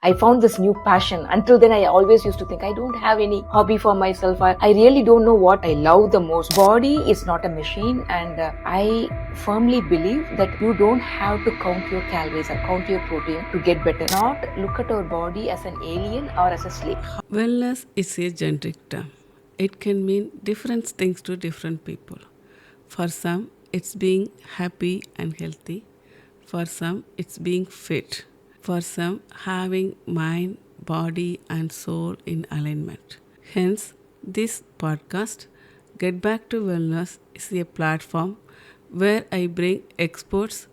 I found this new passion. Until then, I always used to think I don't have any hobby for myself. I really don't know what I love the most. Body is not a machine, and I firmly believe that you don't have to count your calories or count your protein to get better. Not look at our body as an alien or as a slave. Wellness is a generic term. It can mean different things to different people. For some, it's being happy and healthy. For some, it's being fit. For some, having mind, body, and soul in alignment. Hence, this podcast, Get Back to Wellness, is a platform where I bring experts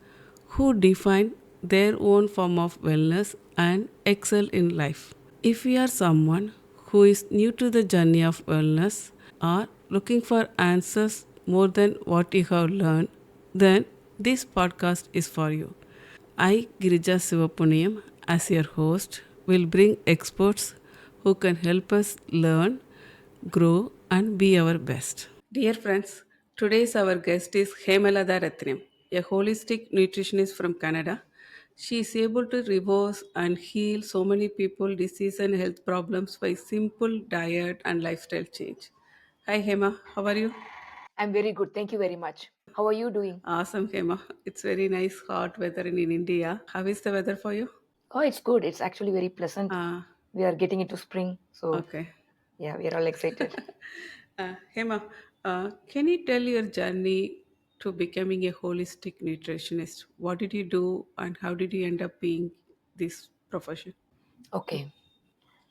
who define their own form of wellness and excel in life. If you are someone who is new to the journey of wellness or looking for answers more than what you have learned, then this podcast is for you. I, Girija Sivapunniyam, as your host, will bring experts who can help us learn, grow, and be our best. Dear friends, today's our guest is Hemalatha Rathinam, a holistic nutritionist from Canada. She is able to reverse and heal so many people disease and health problems by simple diet and lifestyle change. Hi Hema, how are you? I'm very good. Thank you very much. How are you doing? Awesome Hema. It's very nice hot weather in India. How is the weather for you? Oh, it's good. It's actually very pleasant. Uh, We are getting into spring, so okay. yeah, we are all excited. Hema, can you tell your journey to becoming a holistic nutritionist? What did you do and how did you end up being this profession? Okay.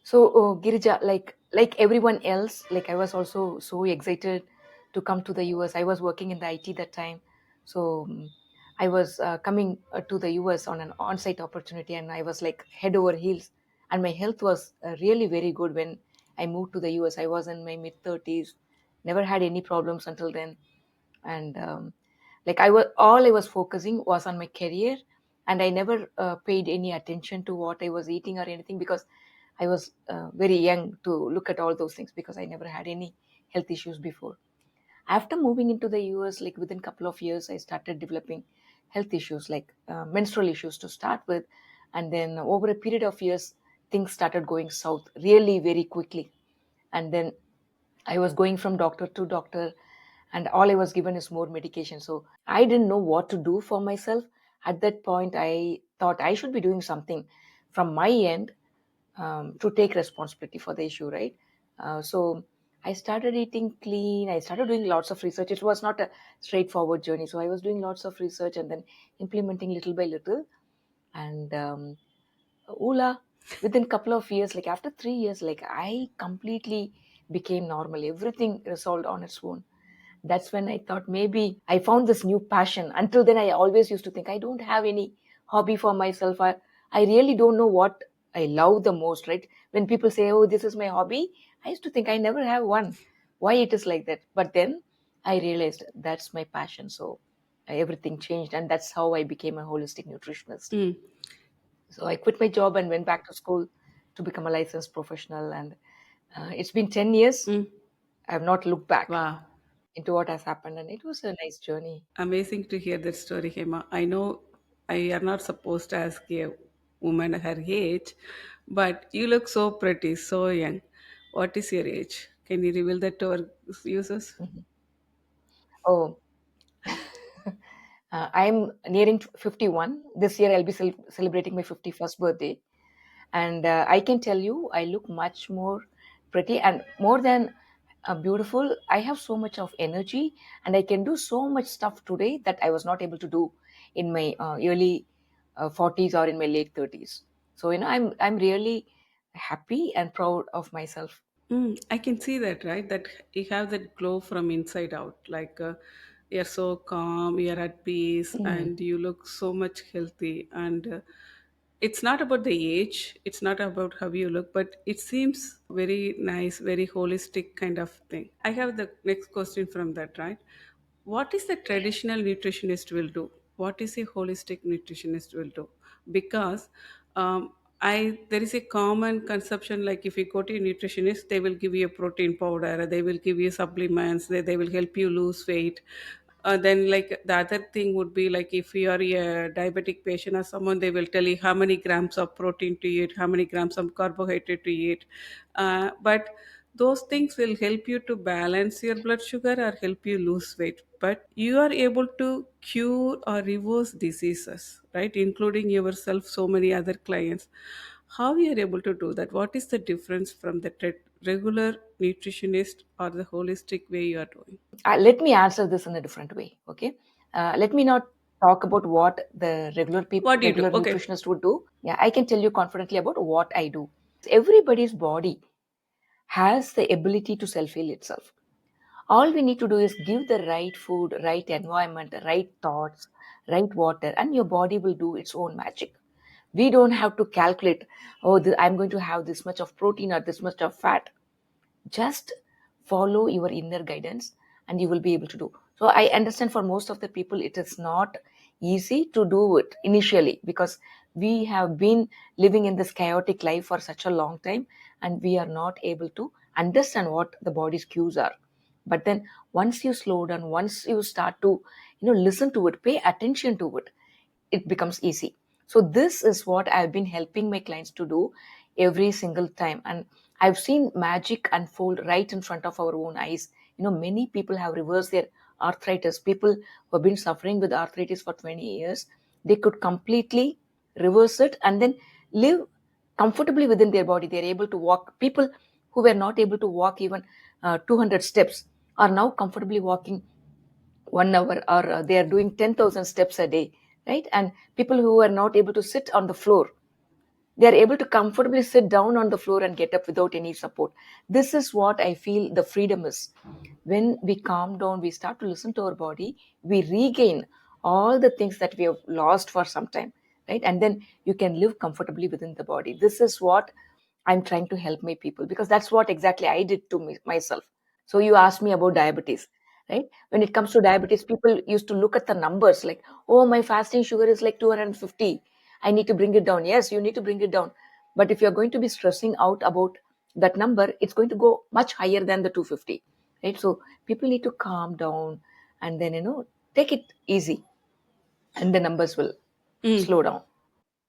So, Girija, like everyone else, like I was also so excited to come to the US. I was working in the IT that time, so I was coming to the US on an on-site opportunity, and I was like head over heels. And my health was really very good when I moved to the US. I was in my mid 30s, never had any problems until then, and like I was focusing was on my career, and I never paid any attention to what I was eating or anything because I was very young to look at all those things because I never had any health issues before. After moving into the US, like within a couple of years, I started developing health issues like menstrual issues to start with, and then over a period of years, things started going south really very quickly, and then I was going from doctor to doctor, and all I was given is more medication. So I didn't know what to do for myself. At that point, I thought I should be doing something from my end to take responsibility for the issue, right? So I started eating clean. I started doing lots of research. It was not a straightforward journey. So I was doing lots of research and then implementing little by little. And Ola, within couple of years, like after 3 years, like I completely became normal. Everything resolved on its own. That's when I thought maybe I found this new passion. Until then, I always used to think I don't have any hobby for myself. I really don't know what I love the most, right? When people say, oh, this is my hobby, I used to think I never have one. Why it is like that? But then I realized that's my passion. So everything changed. And that's how I became a holistic nutritionist. Mm. So I quit my job and went back to school to become a licensed professional. And it's been 10 years. Mm. I have not looked back Wow. into what has happened. And it was a nice journey. Amazing to hear that story, Hema. I know I am not supposed to ask a woman her age, but you look so pretty, so young. What is your age? Can you reveal that to our users? Mhm. Oh, I'm nearing 51. This year I'll be celebrating my 51st birthday. And I can tell you, I look much more pretty and more than beautiful. I have so much of energy and I can do so much stuff today that I was not able to do in my early 40s or in my late 30s. So, I'm really happy and proud of myself. I can see that, right? That you have that glow from inside out. Like you're so calm, you're at peace, Mm. and you look so much healthy. And it's not about the age, it's not about how you look, but it seems very nice, very holistic kind of thing. I have the next question from that, right? What is the traditional nutritionist will do? What is a holistic nutritionist will do? Because I there is a common conception like if you go to a nutritionist, they will give you a protein powder, they will give you supplements, they will help you lose weight. Then like the other thing would be like if you are a diabetic patient or someone, they will tell you how many grams of protein to eat, how many grams of carbohydrate to eat. But those things will help you to balance your blood sugar or help you lose weight, but you are able to cure or reverse diseases, right, including yourself, so many other clients. How you are able to do that? What is the difference from the regular nutritionist or the holistic way you are doing? Let me answer this in a different way. Okay, let me not talk about what the What do you do? regular Okay. nutritionist would do. Yeah, I can tell you confidently about what I do. Everybody's body has the ability to self heal itself. All we need to do is give the right food, right environment, right thoughts, right water, and your body will do its own magic. We don't have to calculate, oh, I'm going to have this much of protein or this much of fat. Just follow your inner guidance and you will be able to do. So I understand for most of the people it is not easy to do it initially, because we have been living in this chaotic life for such a long time and we are not able to understand what the body's cues are. But then once you slow down, once you start to listen to it, pay attention to it, it becomes easy. So this is what I've been helping my clients to do every single time, and I've seen magic unfold right in front of our own eyes. Many people have reversed their arthritis. People who have been suffering with arthritis for 20 years, they could completely reverse it and then live comfortably within their body. They're able to walk. People who were not able to walk even 200 steps are now comfortably walking 1 hour, or they are doing 10,000 steps a day, right? And people who are not able to sit on the floor, they are able to comfortably sit down on the floor and get up without any support. This is what I feel the freedom is. When we calm down, we start to listen to our body, we regain all the things that we have lost for some time, right? And then you can live comfortably within the body. This is what I'm trying to help my people, because that's what exactly I did to myself. So you asked me about diabetes, right? When it comes to diabetes, people used to look at the numbers like, oh, my fasting sugar is like 250. I need to bring it down. Yes, you need to bring it down. But if you're going to be stressing out about that number, it's going to go much higher than the 250, right? So people need to calm down and then, take it easy, and the numbers will Mm. slow down.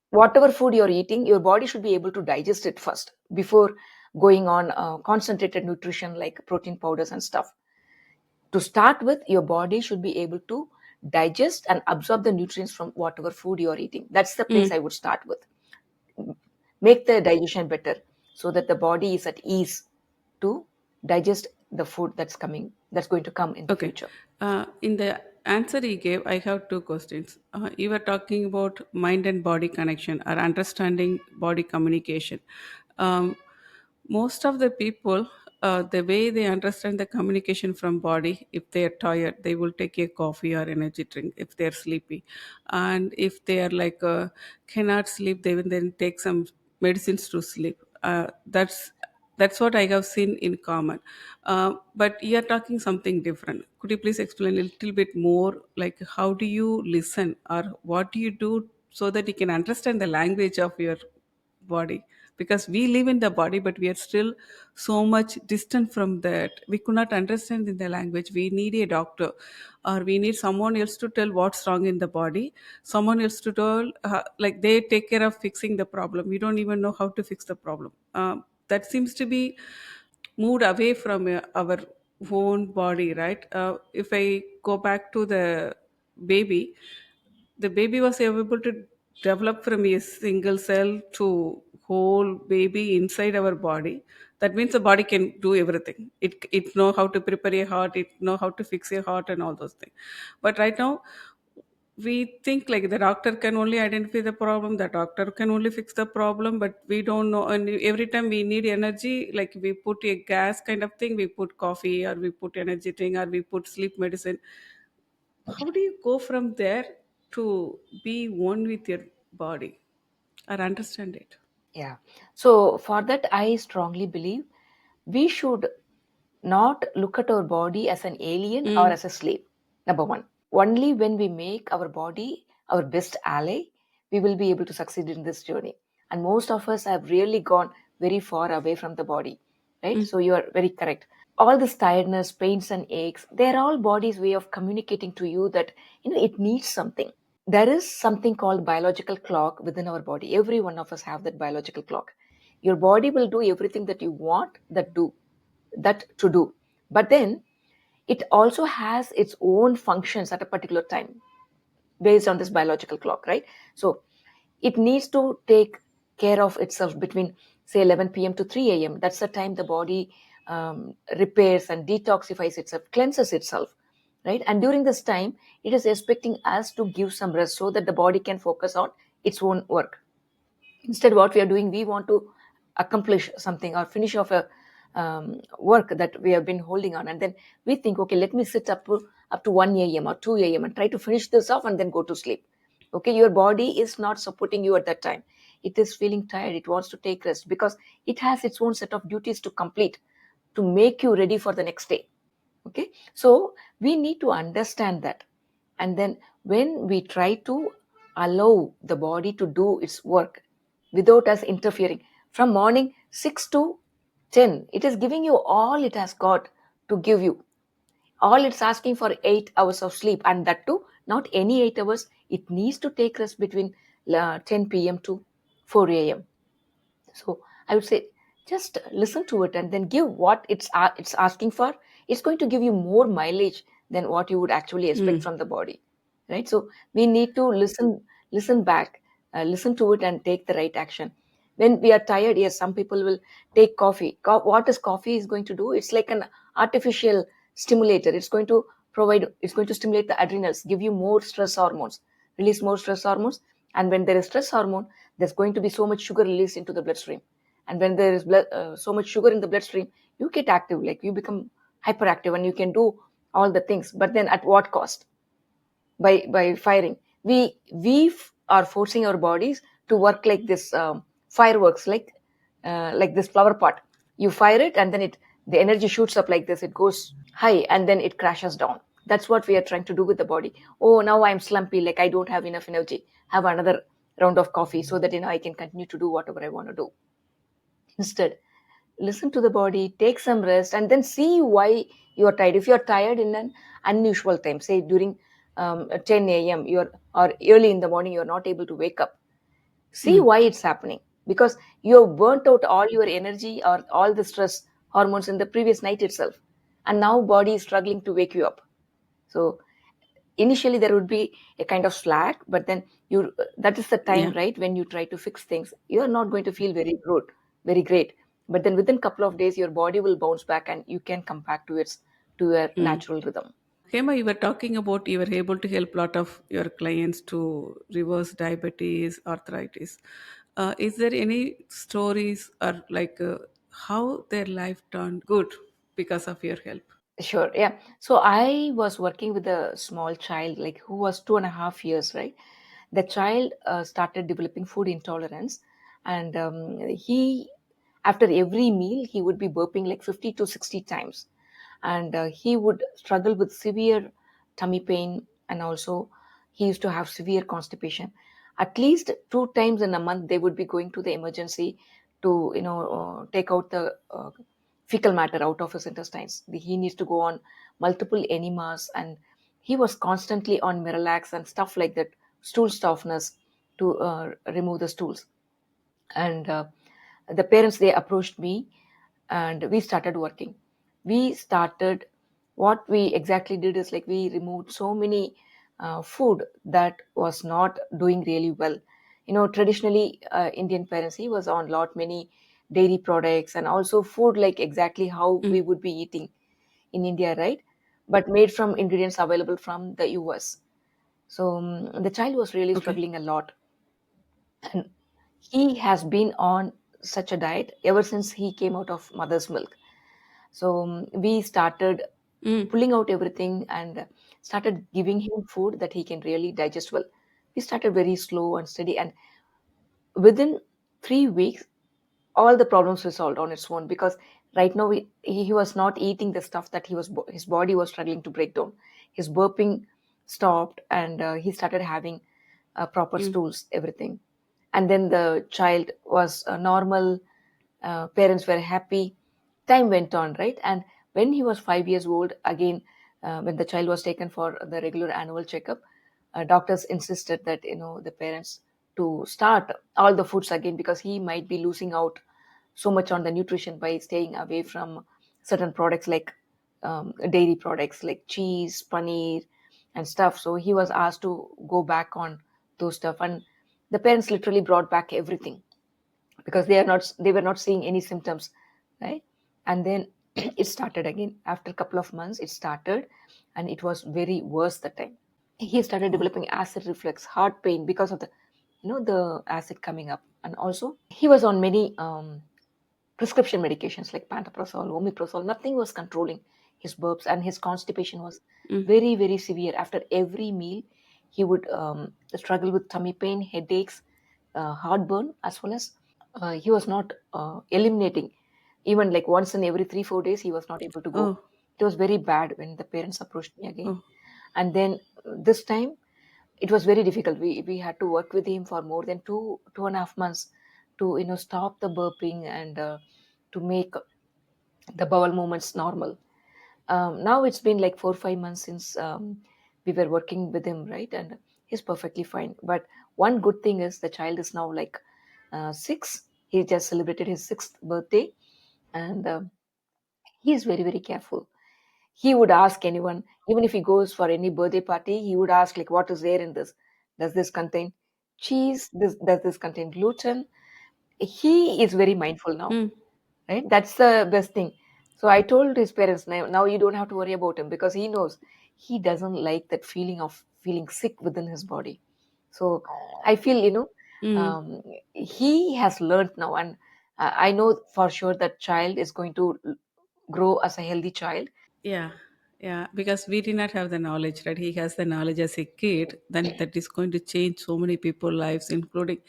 Whatever food you're eating, your body should be able to digest it first before going on concentrated nutrition like protein powders and stuff. To start with, your body should be able to digest and absorb the nutrients from whatever food you're eating. That's the place Mm. I would start with. Make the digestion better so that the body is at ease to digest the food that's going to come in the Okay. future. In the answer he gave, I have two questions. You were talking about mind and body connection or understanding body communication. Um, Most of the people, the way they understand the communication from body, if they are tired, they will take a coffee or energy drink. If they are sleepy, and if they are like cannot sleep, they will then take some medicines to sleep. That's what I have seen in common. But you are talking something different. Could you please explain a little bit more? Like, how do you listen, or what do you do so that you can understand the language of your body? Because we live in the body, but we are still so much distant from that. We could not understand in the language. We need a doctor, or we need someone else to tell what's wrong in the body. Someone else to tell, like they take care of fixing the problem. We don't even know how to fix the problem. That seems to be moved away from our own body, right? If I go back to baby the baby was able to develop from a single cell to whole baby inside our body. That means the body can do everything. It know how to prepare a heart, it know how to fix a heart and all those things. But right now we think like the doctor can only identify the problem, the doctor can only fix the problem, but we don't know. And every time we need energy, like we put a gas kind of thing, we put coffee or we put energy drink or we put sleep medicine. How do you go from there to be one with your body or understand it? Yeah. So for that, I strongly believe we should not look at our body as an alien or Mm. as a slave. Number one, only when we make our body our best ally, we will be able to succeed in this journey. And most of us have really gone very far away from the body, right? Mm. So you are very correct. all this tiredness, pains and aches, they're all body's way of communicating to you that it needs something. There is something called biological clock within our body. Every one of us have that biological clock. Your body will do everything that you want that to do, but then it also has its own functions at a particular time based on this biological clock, right? So it needs to take care of itself between, say, 11 p.m. to 3 a.m. That's the time the body repairs and detoxifies itself, cleanses itself, right? And during this time, it is expecting us to give some rest so that the body can focus on its own work. Instead, what we are doing, we want to accomplish something or finish off a work that we have been holding on, and then we think, okay, let me sit up to 1 a.m. or 2 a.m. and try to finish this off and then go to sleep. Okay, your body is not supporting you at that time. It is feeling tired, it wants to take rest because it has its own set of duties to complete to make you ready for the next day. Okay, so we need to understand that. And then when we try to allow the body to do its work without us interfering, from morning 6 to 10, it is giving you all it has got to give you. All it's asking for 8 hours of sleep, and that too not any 8 hours. It needs to take rest between 10 p.m. to 4 a.m. So I would say just listen to it and then give what it's asking for. It's going to give you more mileage than what you would actually expect Mm. from the body, right? So we need to listen back, listen to it and take the right action. When we are tired, yes, some people will take coffee. What is coffee is going to do? It's like an artificial stimulator. It's going to stimulate the adrenals, give you more stress hormones, release more stress hormones. And when there is stress hormone, there's going to be so much sugar released into the bloodstream. And when there is so much sugar in the bloodstream, you get active, like you become hyperactive and you can do all the things. But then at what cost? By firing, we are forcing our bodies to work like this, fireworks, like this flower pot. You fire it and then the energy shoots up like this, it goes high and then it crashes down. That's what we are trying to do with the body. Oh, now I'm slumpy, like I don't have enough energy, have another round of coffee so that I can continue to do whatever I want to do. Instead, listen to the body, take some rest, and then see why you are tired. If you are tired in an unusual time, say during 10 a.m., or early in the morning, you're not able to wake up. See Mm. why it's happening. Because you have burnt out all your energy or all the stress hormones in the previous night itself. And now body is struggling to wake you up. So initially there would be a kind of slack, but then that is the time, Yeah. right, when you try to fix things, you are not going to feel very good, very great. But then within a couple of days your body will bounce back and you can come back to your Mm. natural rhythm. Hema, you were talking about you were able to help a lot of your clients to reverse diabetes, arthritis. Is there any stories or like how their life turned good because of your help? Sure, yeah. So I was working with a small child, like who was 2.5 years, right? The child started developing food intolerance, and he, after every meal, he would be burping like 50 to 60 times, and he would struggle with severe tummy pain, and also he used to have severe constipation. At least 2 times in a month, they would be going to the emergency to take out the fecal matter out of his intestines. He needs to go on multiple enemas, and he was constantly on Miralax and stuff like that, stool softness to remove the stools. And the parents, they approached me, and we started working. We started, what we exactly did is like we removed so many food that was not doing really well. Traditionally, Indian parents, he was on lot many dairy products and also food like exactly how we Mm. would be eating in India, right? But made from ingredients available from the US. So the child was really Okay. struggling a lot, and he has been on such a diet ever since he came out of mother's milk. So we started Mm. pulling out everything and started giving him food that he can really digest well. We started very slow and steady, and within 3 weeks all the problems were solved on its own. Because right now he was not eating the stuff that his body was struggling to break down. His burping stopped, and he started having proper Mm. stools, everything. And then the child was normal. Parents were happy. Time went on, right? And When he was 5 years old, again, when the child was taken for the regular annual checkup, doctors insisted that the parents to start all the foods again, because he might be losing out so much on the nutrition by staying away from certain products like dairy products like cheese, paneer, and stuff. So he was asked to go back on those stuff, and the parents literally brought back everything because they were not seeing any symptoms, right? And then it started again after a couple of months. It started, and it was very worse that time. He started Oh. developing acid reflux, heart pain, because of the acid coming up. And also he was on many prescription medications like pantoprazole, omeprazole. Nothing was controlling his burps, and his constipation was Mm. very, very severe. After every meal, he would struggle with tummy pain, headaches, heartburn, as well as he was not eliminating. Even like once in every 3 4 days, he was not able to go. Oh. It was very bad when the parents approached me again. Oh. And then this time, it was very difficult. We had to work with him for more than 2.5 months to stop the burping and to make the bowel movements normal. Now it's been like 4 5 months since we were working with him, right? And he's perfectly fine. But one good thing is the child is now like 6. He just celebrated his 6th birthday, and he is very, very careful. He would ask anyone, even if he goes for any birthday party, he would ask like, what is there in this? Does this contain cheese? Does this contain gluten? He is very mindful now, Mm. right? That's the best thing. So I told his parents, now you don't have to worry about him, because he knows he doesn't like that feeling of feeling sick within his body. So I feel, Mm. he has learned now, and I know for sure that child is going to grow as a healthy child. Yeah, yeah, because we did not have the knowledge, right? He has the knowledge as a kid, then that is going to change so many people's lives, including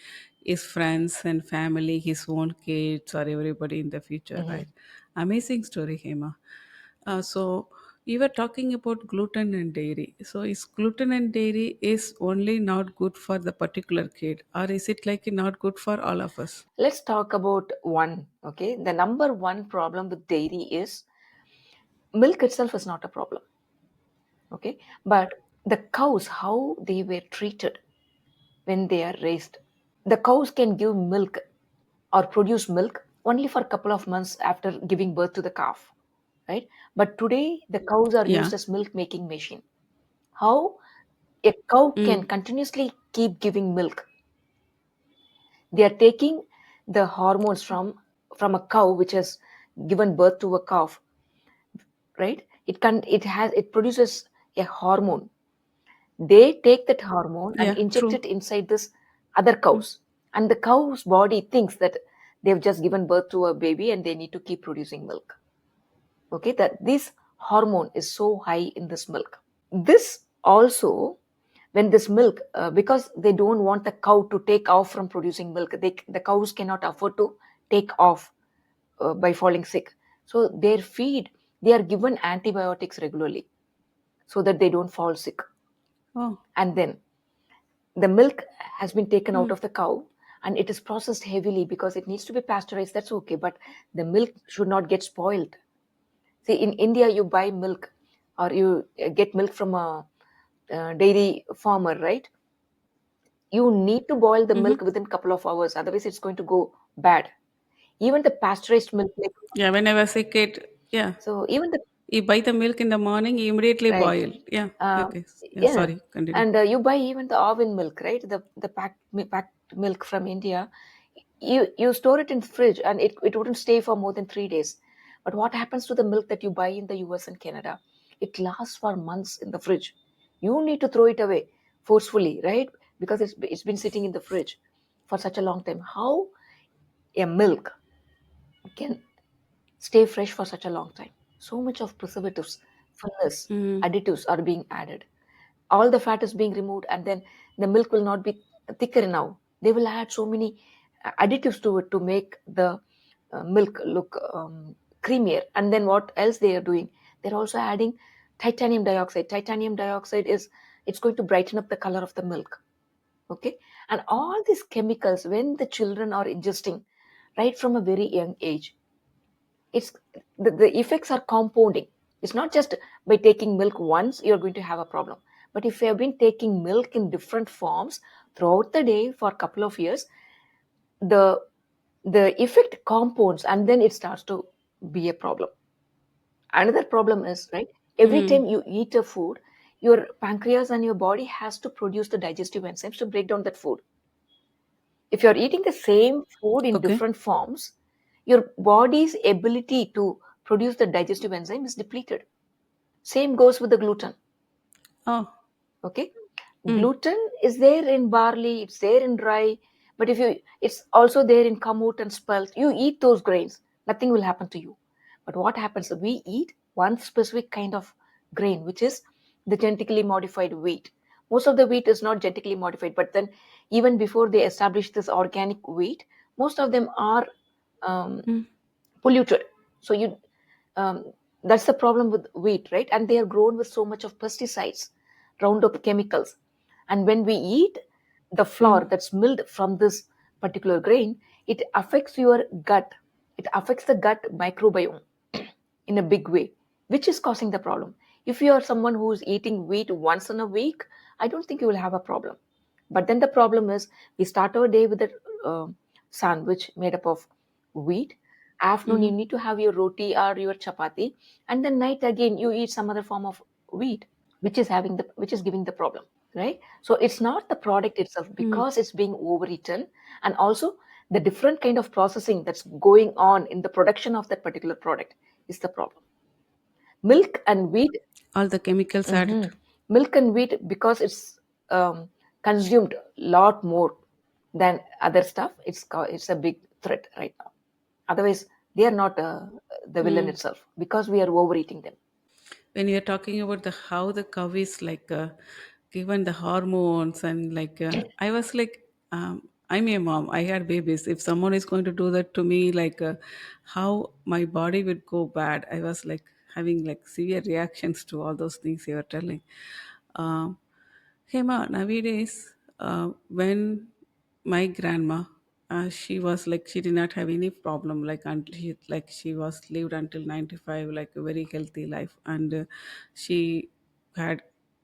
his friends and family, his own kids, or everybody in the future, Mhm. right? Amazing story, Hema. So you were talking about gluten and dairy. So is gluten and dairy is only not good for the particular kid, or is it like not good for all of us? Let's talk about one. Okay, the number one problem with dairy is milk itself is not a problem. Okay, but the cows, how they were treated when they are raised. The cows can give milk or produce milk only for a couple of months after giving birth to the calf, right? But today the cows are Yeah. used as milk making machine. How a cow can Mm. continuously keep giving milk? They are taking the hormones from a cow which has given birth to a calf, right? It produces a hormone. They take that hormone and Yeah, inject true. it inside this other Mm. cows, and the cow's body thinks that they've just given birth to a baby and they need to keep producing milk. Okay, that this hormone is so high in this milk. This also, when this milk, because they don't want the cow to take off from producing milk, the cows cannot afford to take off by falling sick. So their feed, they are given antibiotics regularly so that they don't fall sick. Oh. And then the milk has been taken out Mm. of the cow, and it is processed heavily because it needs to be pasteurized. That's okay, but the milk should not get spoiled. See, in India, you buy milk or you get milk from a dairy farmer, right? You need to boil the Mm-hmm. milk within a couple of hours, otherwise it's going to go bad. Even the pasteurized milk, like, Yeah, when I was a kid, yeah. so even the You buy the milk in the morning, you immediately right. boil. Yeah. Um, Okay. Yeah. yeah, Sorry. Continue. and you buy even the oven milk, right? The packed milk from India. You store it in fridge, and it wouldn't stay for more than 3 days. But what happens to the milk that you buy in the US and Canada? It lasts for months in the fridge. You need to throw it away forcefully, right? Because it's been sitting in the fridge for such a long time. How a milk can stay fresh for such a long time? So much of preservatives, fillers, Mm. additives are being added. All the fat is being removed, and then the milk will not be thicker now. They will add so many additives to it to make the milk look creamier. And then what else they are doing? They're also adding titanium dioxide. Titanium dioxide is, it's going to brighten up the color of the milk. Okay, and all these chemicals, when the children are ingesting right from a very young age, It's the effects are compounding. It's not just by taking milk once you're going to have a problem, but if you have been taking milk in different forms throughout the day for a couple of years, the the effect compounds and then it starts to be a problem. Another problem is, right, every Mm. time you eat a food, your pancreas and your body has to produce the digestive enzymes to break down that food. If you're eating the same food in Okay. different forms, your body's ability to produce the digestive enzyme is depleted. Same goes with the gluten. Oh. Okay, Mm. gluten is there in barley, it's there in rye, but if you, it's also there in kamut and spelt. You eat those grains, nothing will happen to you. But what happens, we eat one specific kind of grain, which is the genetically modified wheat. Most of the wheat is not genetically modified, but then even before they established this organic wheat, most of them are um, Mm. polluted. So you, um, that's the problem with wheat, right? And they are grown with so much of pesticides, roundup chemicals. And when we eat the flour Mm. that's milled from this particular grain, it affects your gut. It affects the gut microbiome in a big way, which is causing the problem. If you are someone who's eating wheat once in a week, I don't think you will have a problem. But then the problem is, we start our day with a sandwich made up of wheat. Afternoon, you Mm. need to have your roti or your chapati, and then night again you eat some other form of wheat, which is giving the problem, right? So it's not the product itself, Mm. because it's being overeaten, and also the different kind of processing that's going on in the production of that particular product is the problem. Milk and wheat. All the chemicals added. Mhm. Milk and wheat, because it's consumed a lot more than other stuff. It's a big threat right now. Otherwise, they are not the villain Mm. itself, because we are overeating them. When you're talking about the how the cow is like given the hormones and like I was like I'm a mom, I had babies. If someone is going to do that to me, like how my body would go bad. I was like having like severe reactions to all those things you were telling. um, Hema, nowadays, when my grandma, she was like she did not have any problem like until she was lived until 95, like a very healthy life, and she had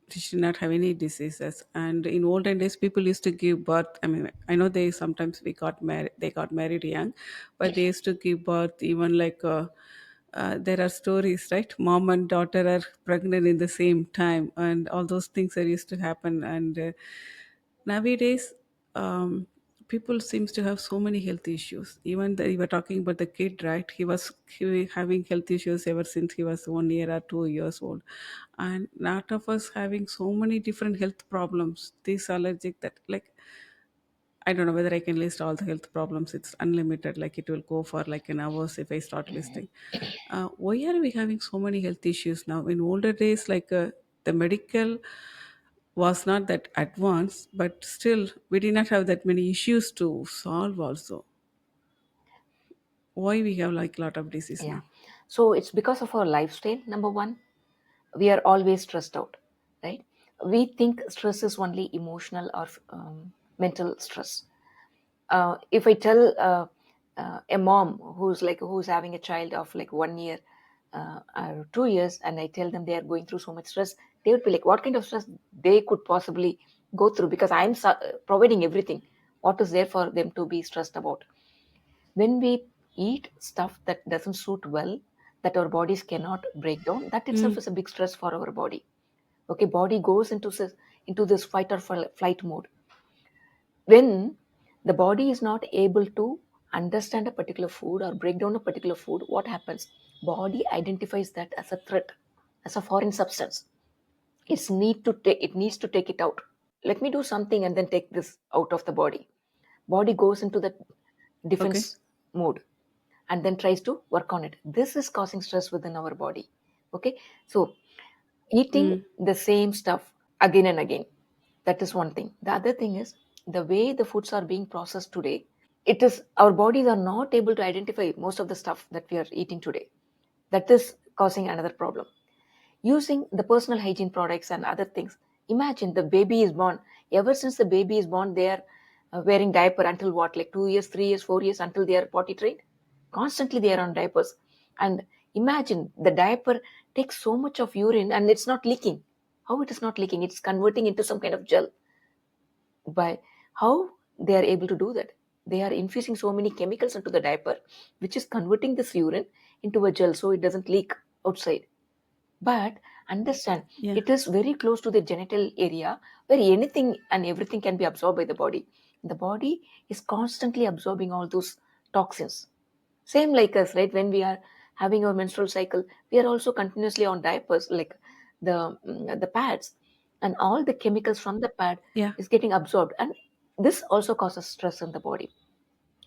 she did not have any diseases. And in olden days, people used to give birth. I mean, I know they sometimes we got married, they got married young, but they used to give birth even like. There are stories, right? Mom and daughter are pregnant in the same time, and all those things are used to happen. And nowadays, people seems to have so many health issues. Even you were talking about the kid, right? He having health issues ever since he was 1 year or 2 years old, and lot of us having so many different health problems. These allergic that like I don't know whether I can list all the health problems. It's unlimited. Like it will go for like an hours if I start listing. Why are we having so many health issues now? In older days, like the medical was not that advanced, but still we did not have that many issues to solve. Also, why we have like a lot of disease Yeah. now? So it's because of our lifestyle. Number one, we are always stressed out, right? We think stress is only emotional or mental stress. If I tell a mom who's having a child of like 1 year or 2 years, and I tell them they are going through so much stress, they would be like, what kind of stress they could possibly go through? Because I'm providing everything. What is there for them to be stressed about? When we eat stuff that doesn't suit well, that our bodies cannot break down, that itself Mm. is a big stress for our body. Okay, body goes into this fight or flight mode. When the body is not able to understand a particular food or break down a particular food, what happens? Body identifies that as a threat, as a foreign substance. It needs to take it out. Let me do something and then take this out of the body. Body goes into the Okay. defense mode and then tries to work on it. This is causing stress within our body. Okay, so eating Mm. the same stuff again and again, that is one thing. The other thing is the way the foods are being processed today. It is our bodies are not able to identify most of the stuff that we are eating today. That is causing another problem. Using the personal hygiene products and other things. Imagine the baby is born. Ever since the baby is born, they are wearing diaper until what, like 2 years, 3 years, 4 years, until they are potty trained. Constantly they are on diapers. And imagine the diaper takes so much of urine and it's not leaking. How it is not leaking? It's converting into some kind of gel. By how they are able to do that? They are infusing so many chemicals into the diaper, which is converting this urine into a gel so it doesn't leak outside. But understand, Yeah. it is very close to the genital area where anything and everything can be absorbed by the body. The body is constantly absorbing all those toxins. Same like us, right? When we are having our menstrual cycle, we are also continuously on diapers, like the pads, and all the chemicals from the pad Yeah. is getting absorbed, and this also causes stress in the body.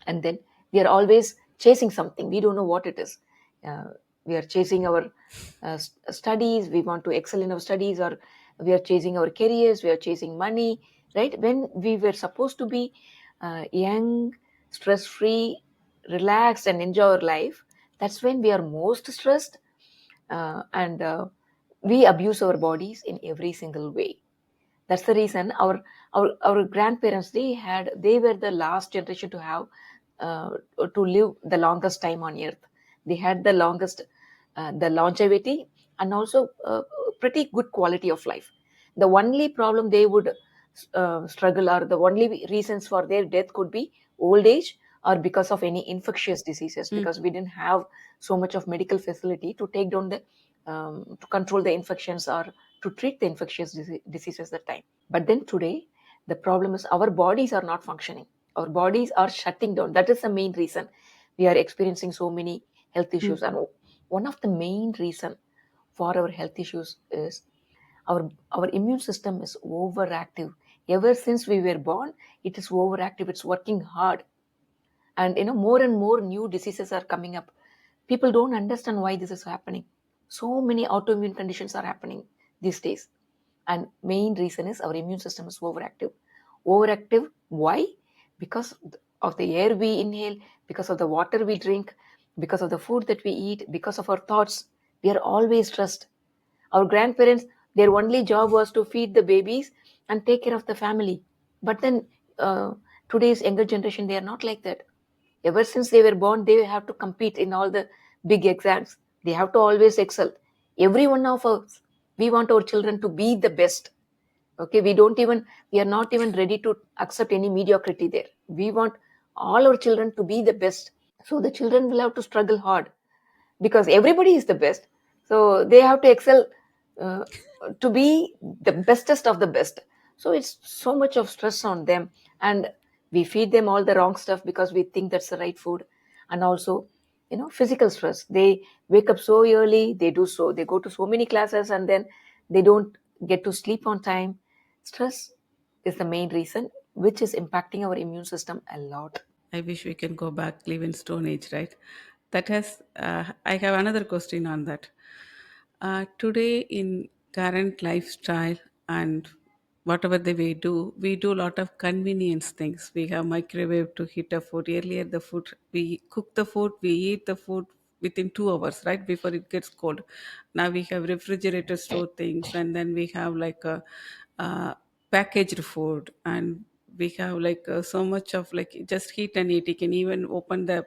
And then we are always chasing something, we don't know what it is. uh, we are chasing our studies, we want to excel in our studies, or we are chasing our careers, we are chasing money, right? When we were supposed to be young, stress free, relaxed and enjoy our life, that's when we are most stressed. And we abuse our bodies in every single way. That's the reason our grandparents, they were the last generation to have uh, to live the longest time on earth. They had the longest the longevity, and also pretty good quality of life. The only problem they would struggle, or the only reasons for their death could be old age, or because of any infectious diseases, Mm. because we didn't have so much of medical facility to take down the to control the infections, or to treat the infectious diseases at the time. But then today, the problem is our bodies are not functioning. Our bodies are shutting down. That is the main reason we are experiencing so many health Mm. issues. And one of the main reason for our health issues is our immune system is overactive. Ever since we were born, it is overactive. It's working hard, and more and more new diseases are coming up. People don't understand why this is happening. So many autoimmune conditions are happening these days, and main reason is our immune system is overactive. Why? Because of the air we inhale, because of the water we drink, because of the food that we eat, because of our thoughts. We are always stressed. Our grandparents, their only job was to feed the babies and take care of the family. But then today's younger generation, they are not like that. Ever since they were born, they have to compete in all the big exams. They have to always excel. Every one of us, we want our children to be the best. Okay, we are not even ready to accept any mediocrity there. We want all our children to be the best. So the children will have to struggle hard, because everybody is the best. So they have to excel uh, to be the bestest of the best. So it's so much of stress on them, and we feed them all the wrong stuff because we think that's the right food. And also, physical stress. They wake up so early, they go to so many classes, and then they don't get to sleep on time. Stress is the main reason, which is impacting our immune system a lot. I wish we can go back, live in Stone Age, right? That has. I have another question on that. Today, in current lifestyle and whatever we do a lot of convenience things. We have microwave to heat a food. Earlier, the food we cook the food, we eat the food within 2 hours, right, before it gets cold. Now we have refrigerator store things, and then we have like a packaged food, and we have like so much of like just heat and eat. You can even open the,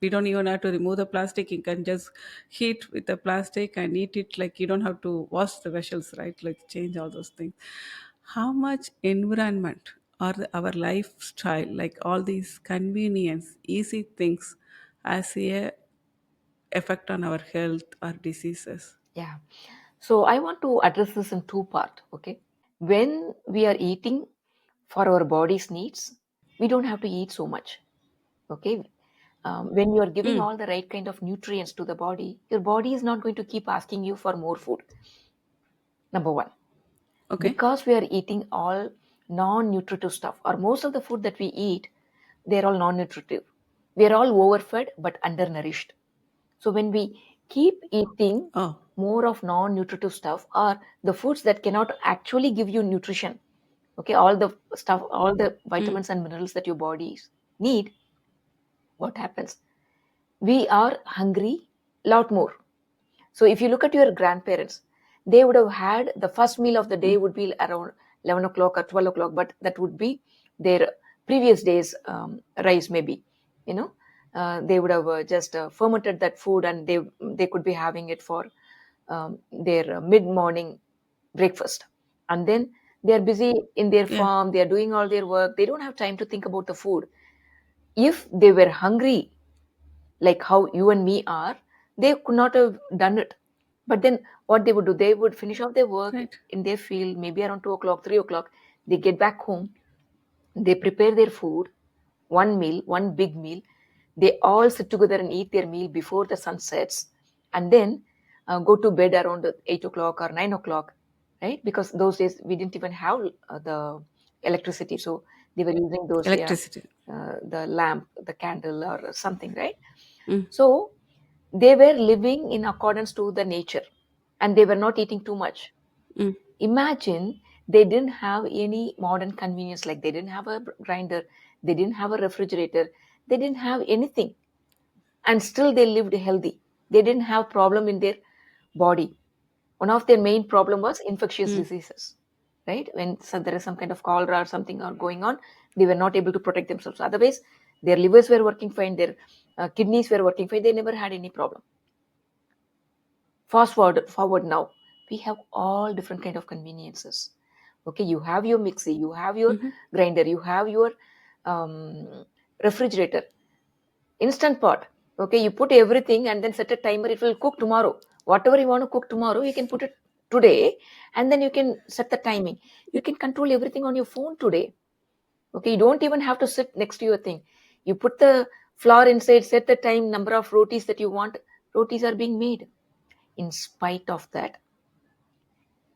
we don't even have to remove the plastic. You can just heat with the plastic and eat it. Like you don't have to wash the vessels, right? Like change all those things. How much environment or our lifestyle, like all these convenience easy things, has a effect on our health or diseases? Yeah. So I want to address this in two part. Okay. When we are eating for our body's needs, we don't have to eat so much. Okay. When you are giving Mm, all the right kind of nutrients to the body, your body is not going to keep asking you for more food. Number one, okay. because we are eating all non-nutritive stuff, or most of the food that we eat, they're all non-nutritive. We are all overfed but undernourished. So when we keep eating Oh. more of non-nutritive stuff, or the foods that cannot actually give you nutrition, okay, all the stuff, all the Mm, vitamins and minerals that your bodies need, what happens? We are hungry a lot more. So if you look at your grandparents, they would have had the first meal of the day mm, would be around 11 o'clock or 12 o'clock, but that would be their previous day's rice, maybe, you know. they would have just fermented that food, and they could be having it for their mid morning breakfast. And then they are busy in their Yeah. farm, they are doing all their work, they don't have time to think about the food. If they were hungry like how you and me are, they could not have done it. But then what they would do, they would finish off their work Right. in their field, maybe around 2 o'clock, 3 o'clock. They get back home, they prepare their food, one meal, one big meal. They all sit together and eat their meal before the sun sets, and then go to bed around 8 o'clock or 9 o'clock, right? Because those days we didn't even have the electricity, so they were using those, yeah, Electricity. the lamp, the candle, or something, right? Mm, So they were living in accordance to the nature, and they were not eating too much. mm, Imagine they didn't have any modern convenience, like they didn't have a grinder, they didn't have a refrigerator, they didn't have anything, and still they lived healthy. They didn't have problem in their body. One of their main problem was infectious mm. diseases, right? When there is some kind of cholera or something are going on, they were not able to protect themselves. Otherwise, their livers were working fine, their kidneys were working fine, they never had any problem. Fast forward now, we have all different kind of conveniences. Okay, you have your mixie, you have your grinder, you have your um, refrigerator, instant pot. Okay, you put everything and then set a timer, it will cook tomorrow. Whatever you want to cook tomorrow, you can put it today, and then you can set the timing. You Yeah. can control everything on your phone today. Okay, you don't even have to sit next to your thing. You put the flour inside, set the time, number of rotis that you want, rotis are being made. In spite of that,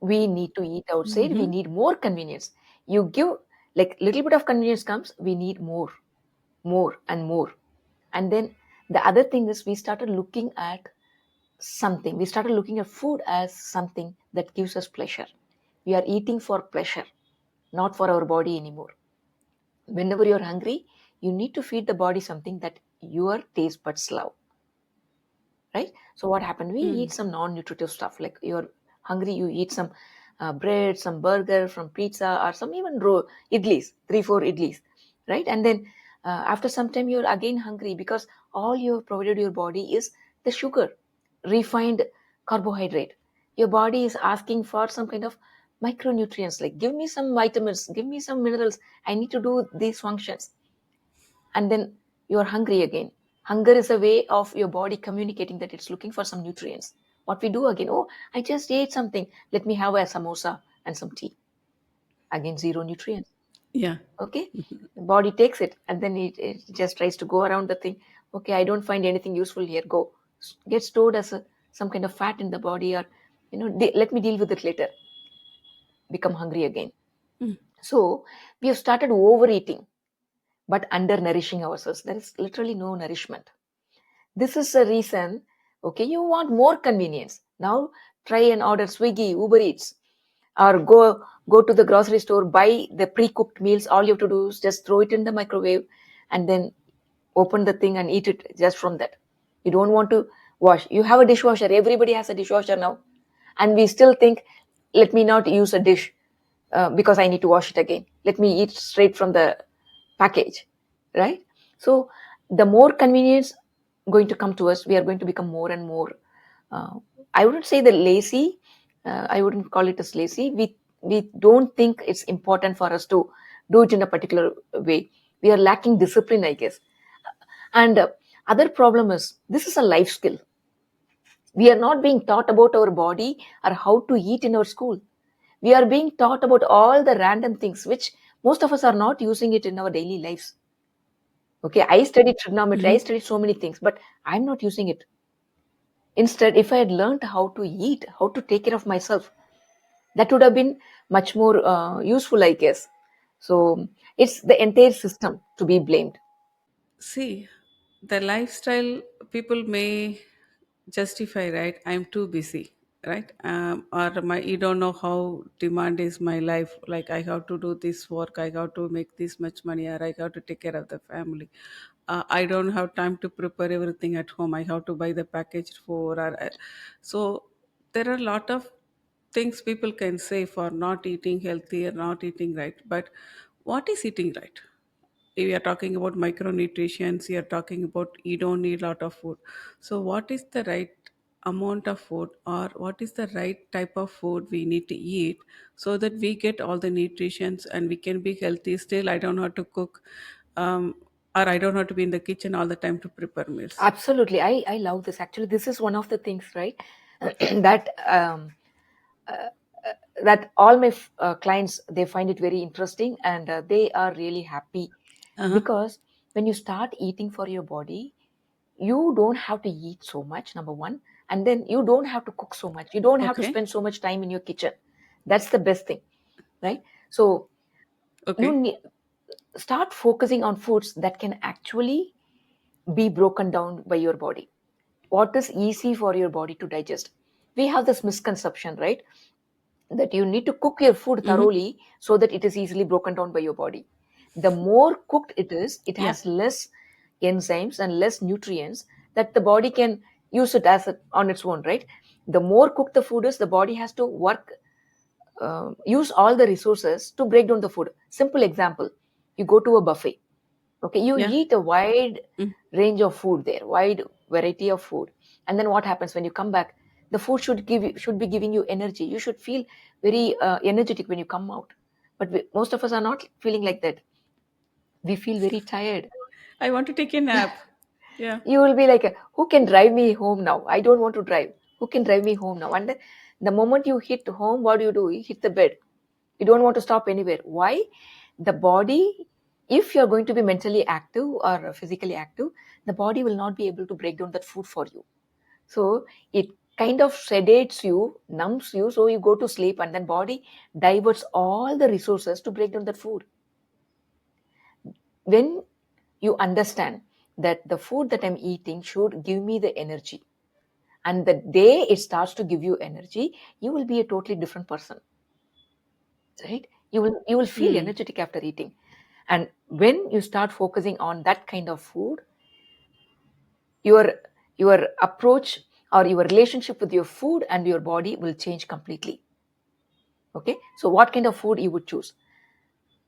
we need to eat outside, we Mm-hmm. need more convenience. You give, like, little bit of convenience comes, we need more, more and more. And then the other thing is, we started looking at something, we started looking at food as something that gives us pleasure. We are eating for pleasure, not for our body anymore. Whenever you're hungry, you need to feed the body something that your taste buds love, right? So what happened? We eat Mm. some non-nutritive stuff. Like, you're hungry, you eat some bread, some burger, from pizza, or some even idlis, 3 4 idlis, right? And then after some time, you're again hungry, because all you have provided your body is the sugar, refined carbohydrate. Your body is asking for some kind of micronutrients, like, give me some vitamins, give me some minerals, I need to do these functions. And then you're hungry again. Hunger is a way of your body communicating that it's looking for some nutrients. What we do again, oh, I just ate something, let me have a samosa and some tea. Again, zero nutrients. Yeah. Okay, the body takes it, and then it just tries to go around the thing. Okay, I don't find anything useful here, go. Get stored as some kind of fat in the body, or let me deal with it later. Become hungry again. So we have started overeating, but undernourishing ourselves. There is literally no nourishment. This is the reason. Okay, you want more convenience. Now try and order Swiggy, Uber Eats, or go to the grocery store, buy the pre-cooked meals. All you have to do is just throw it in the microwave, and then open the thing and eat it just from that. You don't want to wash. You have a dishwasher. Everybody has a dishwasher now, and we still think, let me not use a dish because I need to wash it again. Let me eat straight from the package, right? So the more convenience going to come to us, we are going to become more and more. Uh, I wouldn't say the lazy. I wouldn't call it as lazy. We don't think it's important for us to do it in a particular way. We are lacking discipline, I guess. And other problem is, this is a life skill. We are not being taught about our body or how to eat in our school. We are being taught about all the random things, which most of us are not using it in our daily lives. Okay, I studied trigonometry, I Mm-hmm. studied so many things, but I'm not using it. Instead, if I had learned how to eat, how to take care of myself, that would have been much more useful, I guess. So it's the entire system to be blamed. See, the lifestyle people may justify, right? I'm too busy, right? Or my you don't know how demand is my life. Like I have to do this work, I have to make this much money, or I have to take care of the family. I don't have time to prepare everything at home. I have to buy the packaged food, or so there are a lot of things people can say for not eating healthy or not eating right. But what is eating right? we are talking about micronutrients, we are talking about you don't need a lot of food. So what is the right amount of food, or what is the right type of food we need to eat so that we get all the nutrients and we can be healthy? Still, I don't know how to cook, um, or I don't know how to be in the kitchen all the time to prepare meals. Absolutely. I love this. Actually, this is one of the things, right? that that all my clients, they find it very interesting, and they are really happy, Uh-huh. because when you start eating for your body, you don't have to eat so much, number one, and then you don't have to cook so much, you don't have to Okay. spend so much time in your kitchen. That's the best thing, right? So you Okay. need, start focusing on foods that can actually be broken down by your body, what is easy for your body to digest. We have this misconception, right, that you need to cook your food Mm-hmm. thoroughly so that it is easily broken down by your body. The more cooked it is, it Yeah. has less enzymes and less nutrients that the body can use it as on its own, right? The more cooked the food is, the body has to work, use all the resources to break down the food. Simple example: you go to a buffet, okay, you Yeah. eat a wide Mm. range of food there, wide variety of food, and then what happens when you come back? The food should be giving you energy. You should feel very energetic when you come out, but most of us are not feeling like that. We feel very tired. I want to take a nap. Yeah. You will be like, who can drive me home now? I don't want to drive. Who can drive me home now? And then the moment you hit home, what do? You hit the bed. You don't want to stop anywhere. Why? The body, if you're going to be mentally active or physically active, the body will not be able to break down that food for you. So it kind of sedates you, numbs you, so you go to sleep, and then body diverts all the resources to break down that food. When you understand that the food that I'm eating should give me the energy, and the day it starts to give you energy, you will be a totally different person, right? You will feel Mm. energetic after eating. And when you start focusing on that kind of food, your your approach or your relationship with your food and your body will change completely. Okay, so what kind of food you would choose?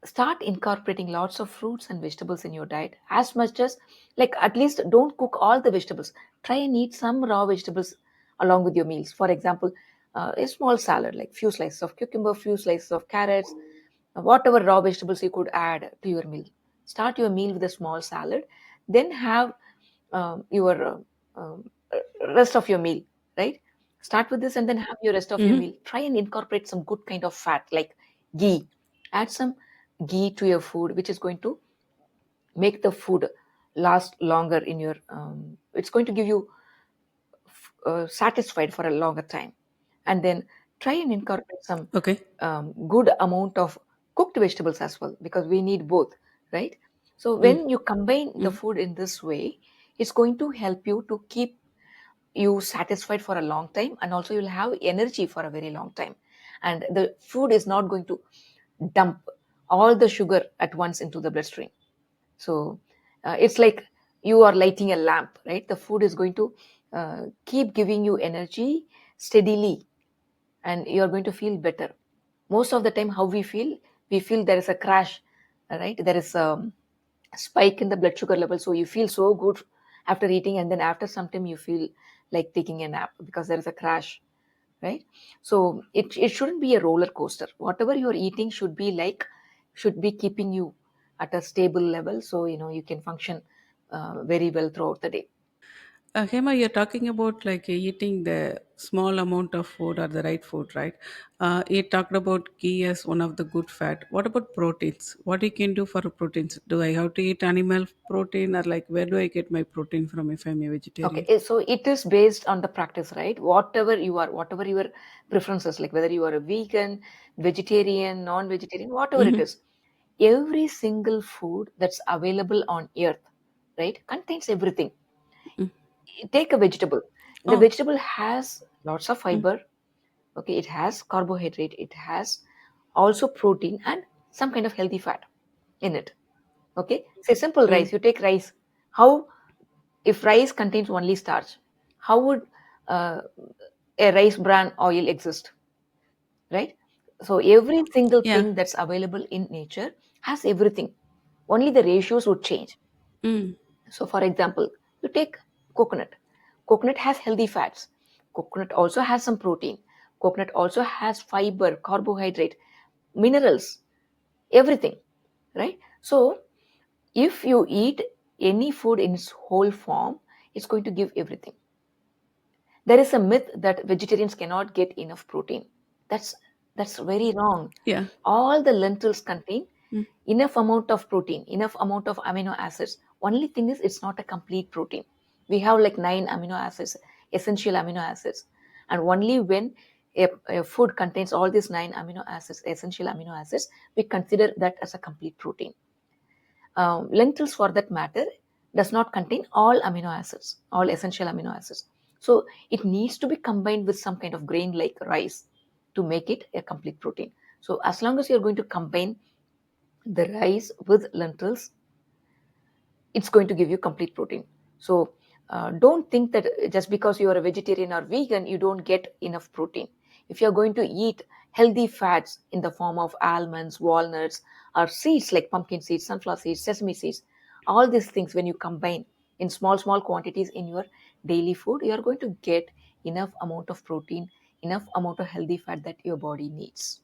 Start incorporating lots of fruits and vegetables in your diet, as much as, like, at least don't cook all the vegetables. Try and eat some raw vegetables along with your meals. For example, a small salad, like few slices of cucumber, few slices of carrots, whatever raw vegetables you could add to your meal. Start your meal with a small salad, then have your rest of your meal, right? Start with this and then have your rest of your Mm-hmm. meal. Try and incorporate some good kind of fat, like ghee. Add some ghee to your food, which is going to make the food last longer in your, it's going to give you satisfied for a longer time. And then try and incorporate some Okay. good amount of cooked vegetables as well, because we need both, right? So Mm. when you combine the Mm. food in this way, it's going to help you to keep you satisfied for a long time, and also you'll have energy for a very long time. And the food is not going to dump all the sugar at once into the bloodstream. So it's like you are lighting a lamp, right? The food is going to keep giving you energy steadily, and you're going to feel better. Most of the time, how we feel there is a crash, right? There is a spike in the blood sugar level. So you feel so good after eating, and then after some time, you feel like taking a nap because there is a crash, right? So it shouldn't be a roller coaster. Whatever you're eating should be keeping you at a stable level, so you can function very well throughout the day. Hema, you're talking about like eating the small amount of food or the right food, right? You talked about ghee as one of the good fat. What about proteins? What you can do for proteins? Do I have to eat animal protein, or like where do I get my protein from if I'm a Okay, vegetarian? so it is based on the practice, right? Whatever you are, whatever your preferences, like whether you are a vegan, vegetarian, non-vegetarian, whatever it Mm-hmm. is, every single food that's available on earth, right, contains everything. Take a vegetable. The Oh. vegetable has lots of Mm. fiber. Okay, it has carbohydrate, it has also protein and some kind of healthy fat in it. Okay, say simple Mm. rice. You take rice. How, if rice contains only starch, how would uh, a rice bran oil exist, right? So every single Yeah. thing that's available in nature has everything. Only the ratios would change. Mm. So, for example, you take coconut. Coconut has healthy fats. Coconut also has some protein. Coconut also has fiber, carbohydrate, minerals, everything, right? So, if you eat any food in its whole form, it's going to give everything. There is a myth that vegetarians cannot get enough protein. That's that's very wrong. Yeah. All the lentils contain Mm. enough amount of protein, enough amount of amino acids. Only thing is, it's not a complete protein. We have like 9 amino acids, essential amino acids, and only when a food contains all these 9 amino acids, essential amino acids, we consider that as a complete protein. Lentils, for that matter, does not contain all amino acids, all essential amino acids. So it needs to be combined with some kind of grain like rice to make it a complete protein. So as long as you're going to combine the rice with lentils, it's going to give you complete protein. So don't think that just because you are a vegetarian or vegan, you don't get enough protein. If you're going to eat healthy fats in the form of almonds, walnuts, or seeds like pumpkin seeds, sunflower seeds, sesame seeds, all these things, when you combine in small quantities in your daily food, you are going to get enough amount of protein, enough amount of healthy fat that your body needs.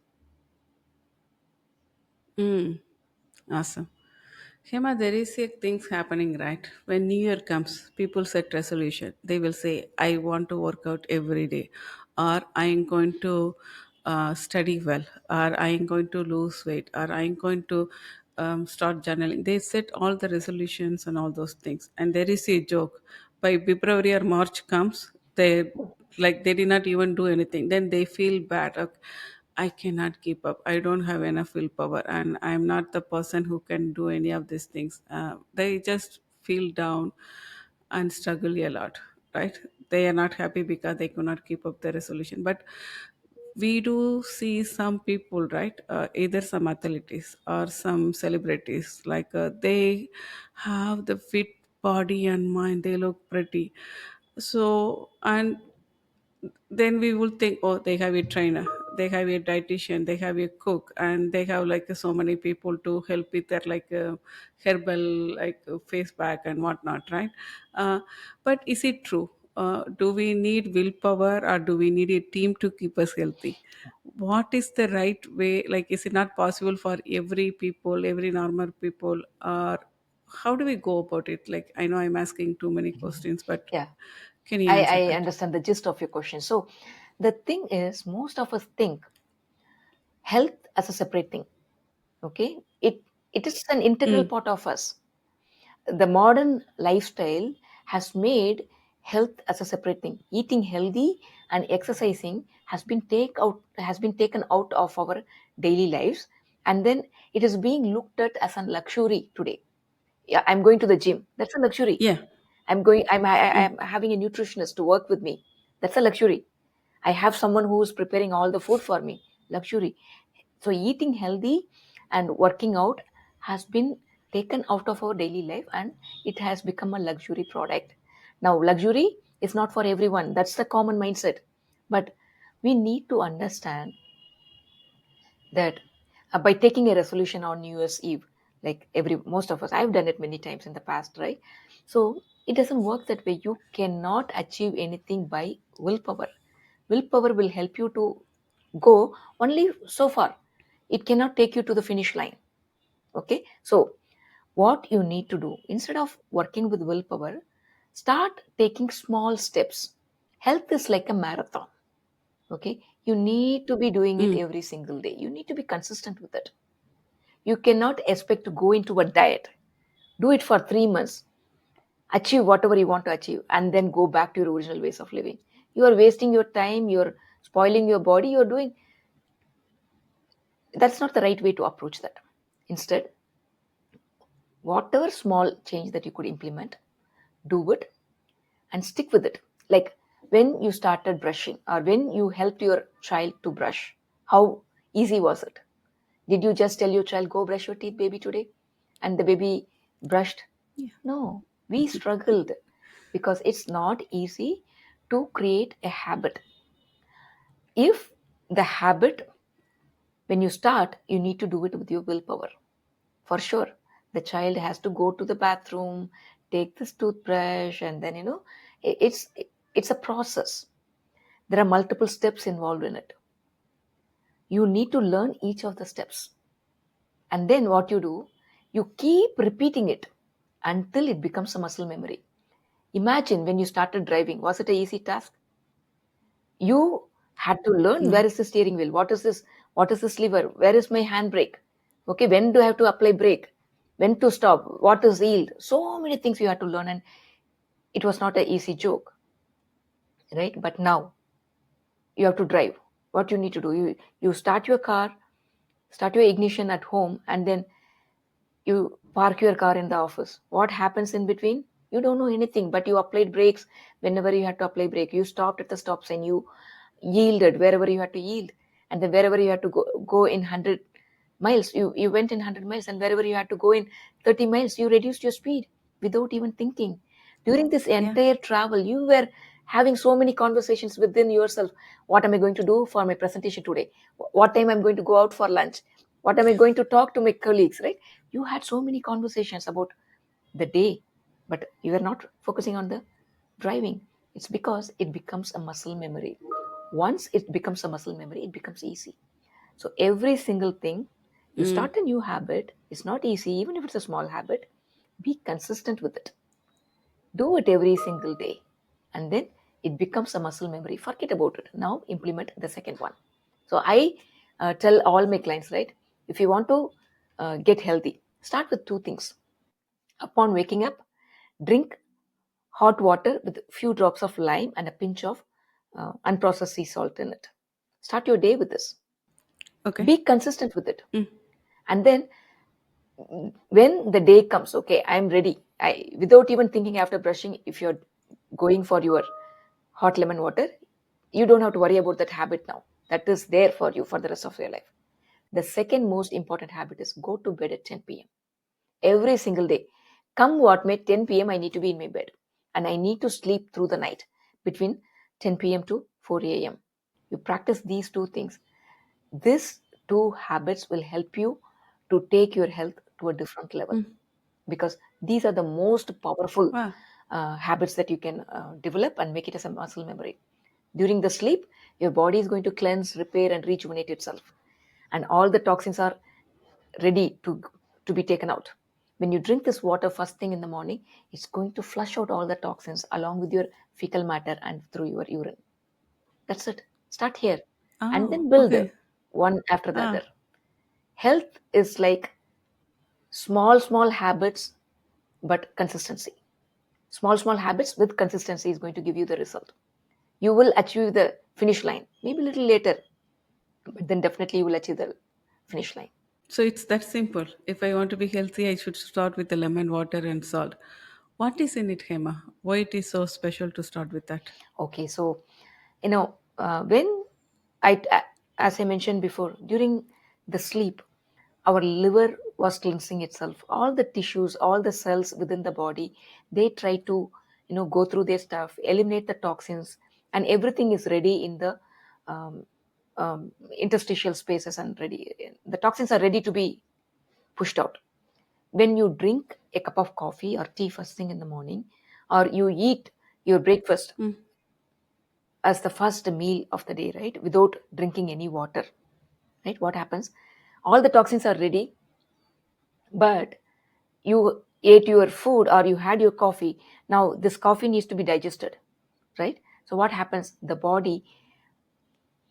Mm. Awesome. Hema, there is a things happening, right? When New Year comes, people set resolution. They will say, "I want to work out every day," or "I am going to study well," or "I am going to lose weight," or "I am going to start journaling." They set all the resolutions and all those things. And there is a joke: by February or March comes, they did not even do anything. Then they feel bad. Okay, I cannot keep up. I don't have enough willpower, and I'm not the person who can do any of these things. They just feel down and struggle a lot, right? They are not happy because they cannot keep up the resolution. But we do see some people, right? Either some athletes or some celebrities, they have the fit body and mind. They look pretty. So, and then we will think, oh, they have a trainer, they have a dietitian, they have a cook, and they have like so many people to help with their herbal face pack and whatnot, right? uh, but is it true? Do we need willpower, or do we need a team to keep us healthy? What is the right way? Like, is it not possible for every people, every normal people, or how do we go about it? Like, I know I'm asking too many questions, but Yeah, can you I answer that? understand the gist of your question. So the thing is, most of us think health as a separate thing. Okay, it is an integral Mm. part of us. The modern lifestyle has made health as a separate thing. Eating healthy and exercising has been taken out of our daily lives, and then it is being looked at as a luxury today. Yeah, I'm going to the gym, that's a luxury. Yeah. I'm having a nutritionist to work with me, that's a luxury. I have someone who's preparing all the food for me, luxury. So eating healthy and working out has been taken out of our daily life, and it has become a luxury product. Now, luxury is not for everyone. That's the common mindset. But we need to understand that by taking a resolution on New Year's Eve, like every most of us, I've done it many times in the past, right? So it doesn't work that way. You cannot achieve anything by willpower. Willpower will help you to go only so far. It cannot take you to the finish line. Okay, so what you need to do, instead of working with willpower, start taking small steps. Health is like a marathon. Okay, you need to be doing it Mm. every single day. You need to be consistent with it. You cannot expect to go into a diet, do it for 3 months, achieve whatever you want to achieve, and then go back to your original ways of living. You are wasting your time, you're spoiling your body, you're doing, that's not the right way to approach that. Instead, whatever small change that you could implement, do it and stick with it. Like when you started brushing or when you helped your child to brush, how easy was it? Did you just tell your child, go brush your teeth, baby, today? And the baby brushed? Yeah. No, we struggled because it's not easy to create a habit. If the habit, when you start, you need to do it with your willpower, for sure. The child has to go to the bathroom, take this toothbrush, and then it's a process. There are multiple steps involved in it. You need to learn each of the steps. And then what you do, you keep repeating it until it becomes a muscle memory. Imagine when you started driving, was it an easy task? You had to learn, No. where is the steering wheel? What is this lever? Where is my handbrake? Okay, when do I have to apply brake? When to stop? What is yield? So many things you had to learn, and it was not an easy joke, right? But now you have to drive. What you need to do, you start your car, start your ignition at home, and then you park your car in the office. What happens in between? You don't know anything, but you applied brakes whenever you had to apply brake. You stopped at the stop sign. You yielded wherever you had to yield, and then wherever you had to go in 100 miles, you went in 100 miles, and wherever you had to go in 30 miles, you reduced your speed without even thinking. During this Yeah. entire travel, you were having so many conversations within yourself. What am I going to do for my presentation today? What time I'm going to go out for lunch? What am I going to talk to my colleagues, right? You had so many conversations about the day, but you are not focusing on the driving. It's because it becomes a muscle memory. Once it becomes a muscle memory, it becomes easy. So every single thing, you Mm. start a new habit, it's not easy, even if it's a small habit. Be consistent with it. Do it every single day. And then it becomes a muscle memory. Forget about it. Now implement the second one. So I tell all my clients, right? If you want to get healthy, start with two things. Upon waking up, drink hot water with a few drops of lime and a pinch of unprocessed sea salt in it. Start your day with this. Okay. Be consistent with it. Mm. And then when the day comes, okay, I'm ready. Without even thinking after brushing, if you're going for your hot lemon water, you don't have to worry about that habit now. That is there for you for the rest of your life. The second most important habit is go to bed at 10 p.m. every single day. Come what may, 10 p.m. I need to be in my bed, and I need to sleep through the night between 10 p.m. to 4 a.m. You practice these two things. These two habits will help you to take your health to a different level, Mm. because these are the most powerful Wow. habits that you can develop and make it as a muscle memory. During the sleep, your body is going to cleanse, repair, and rejuvenate itself, and all the toxins are ready to be taken out. When you drink this water first thing in the morning, it's going to flush out all the toxins along with your fecal matter and through your urine. That's it. Start here and Oh, then build okay. one after the other. Ah, Health is like small habits, but consistency. Small habits with consistency is going to give you the result. You will achieve the finish line, maybe a little later, but then definitely you will achieve the finish line. so it's that simple. If I want to be healthy, I should start with the lemon water and salt. What is in it, Hema? Why it is so special to start with that? Okay, so when I, as I mentioned before, during the sleep, our liver was cleansing itself. All the tissues, all the cells within the body, they try to, go through their stuff, eliminate the toxins, and everything is ready in the um, interstitial spaces and ready. The toxins are ready to be pushed out. When you drink a cup of coffee or tea first thing in the morning, or you eat your breakfast Mm. as the first meal of the day, right? Without drinking any water, right? What happens? All the toxins are ready, but you ate your food or you had your coffee. Now, this coffee needs to be digested, right? So, what happens? The body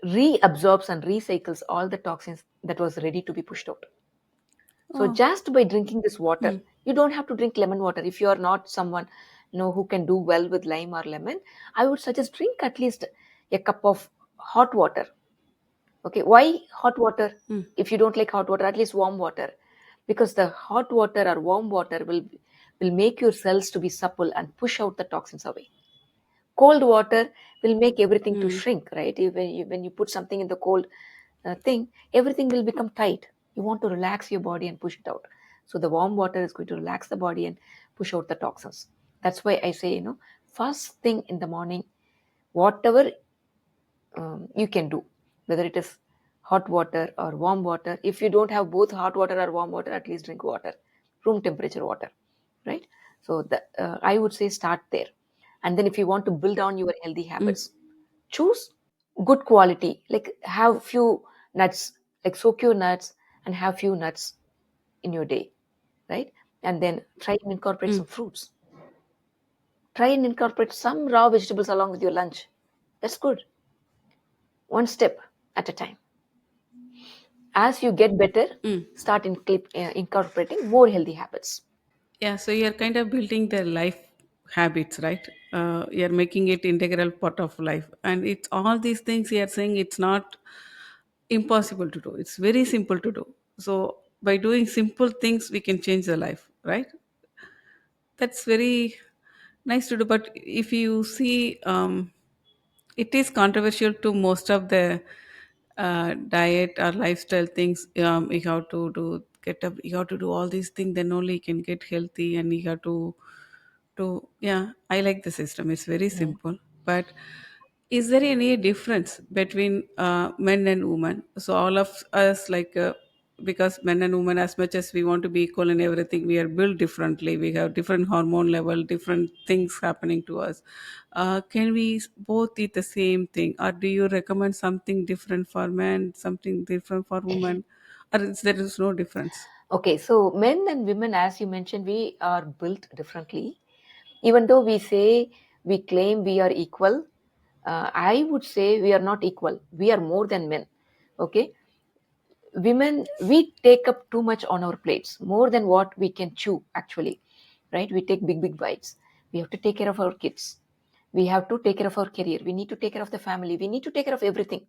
reabsorbs and recycles all the toxins that was ready to be pushed out. So, Oh. just by drinking this water, Mm. you don't have to drink lemon water. If you are not someone who can do well with lime or lemon, I would suggest drink at least a cup of hot water. Okay, why hot water? Mm. If you don't like hot water, at least warm water, because the hot water or warm water will make your cells to be supple and push out the toxins away. Cold water will make everything to Mm. shrink, right? When you put something in the cold thing, everything will become tight. You want to relax your body and push it out. So the warm water is going to relax the body and push out the toxins. That's why I say, first thing in the morning, whatever you can do, whether it is hot water or warm water. If you don't have both hot water or warm water, at least drink water room temperature water, right? So I would say start there. And then if you want to build on your healthy Mm. habits, choose good quality, like have few nuts, like soak your nuts and have few nuts in your day, right? And then try and incorporate Mm. some fruits. Try and incorporate some raw vegetables along with your lunch. That's good. One step at a time. As you get better, Mm. start incorporating more healthy habits. Yeah, so you're kind of building the life habits, right? You're making it integral part of life, and it's all these things you're saying. It's not impossible to do. It's very simple to do. So by doing simple things, we can change the life, right? That's very nice to do. But if you see, it is controversial to most of the diet or lifestyle things. You have to do get up. You have to do all these things. Then only you can get healthy, and you have to yeah. I like the system. It's very Mm. simple. But is there any difference between men and women? So all of us, like, because men and women, as much as we want to be equal in everything, we are built differently. We have different hormone level, different things happening to us. Can we both eat the same thing, or do you recommend something different for men, something different for women, or there is no difference? Okay, so men and women, as you mentioned, we are built differently. Even though we say we claim we are equal, I would say we are not equal. We are more than men. Okay, women, we take up too much on our plates, more than what we can chew, actually, right? We take big, big bites. We have to take care of our kids. We have to take care of our career. We need to take care of the family. We need to take care of everything,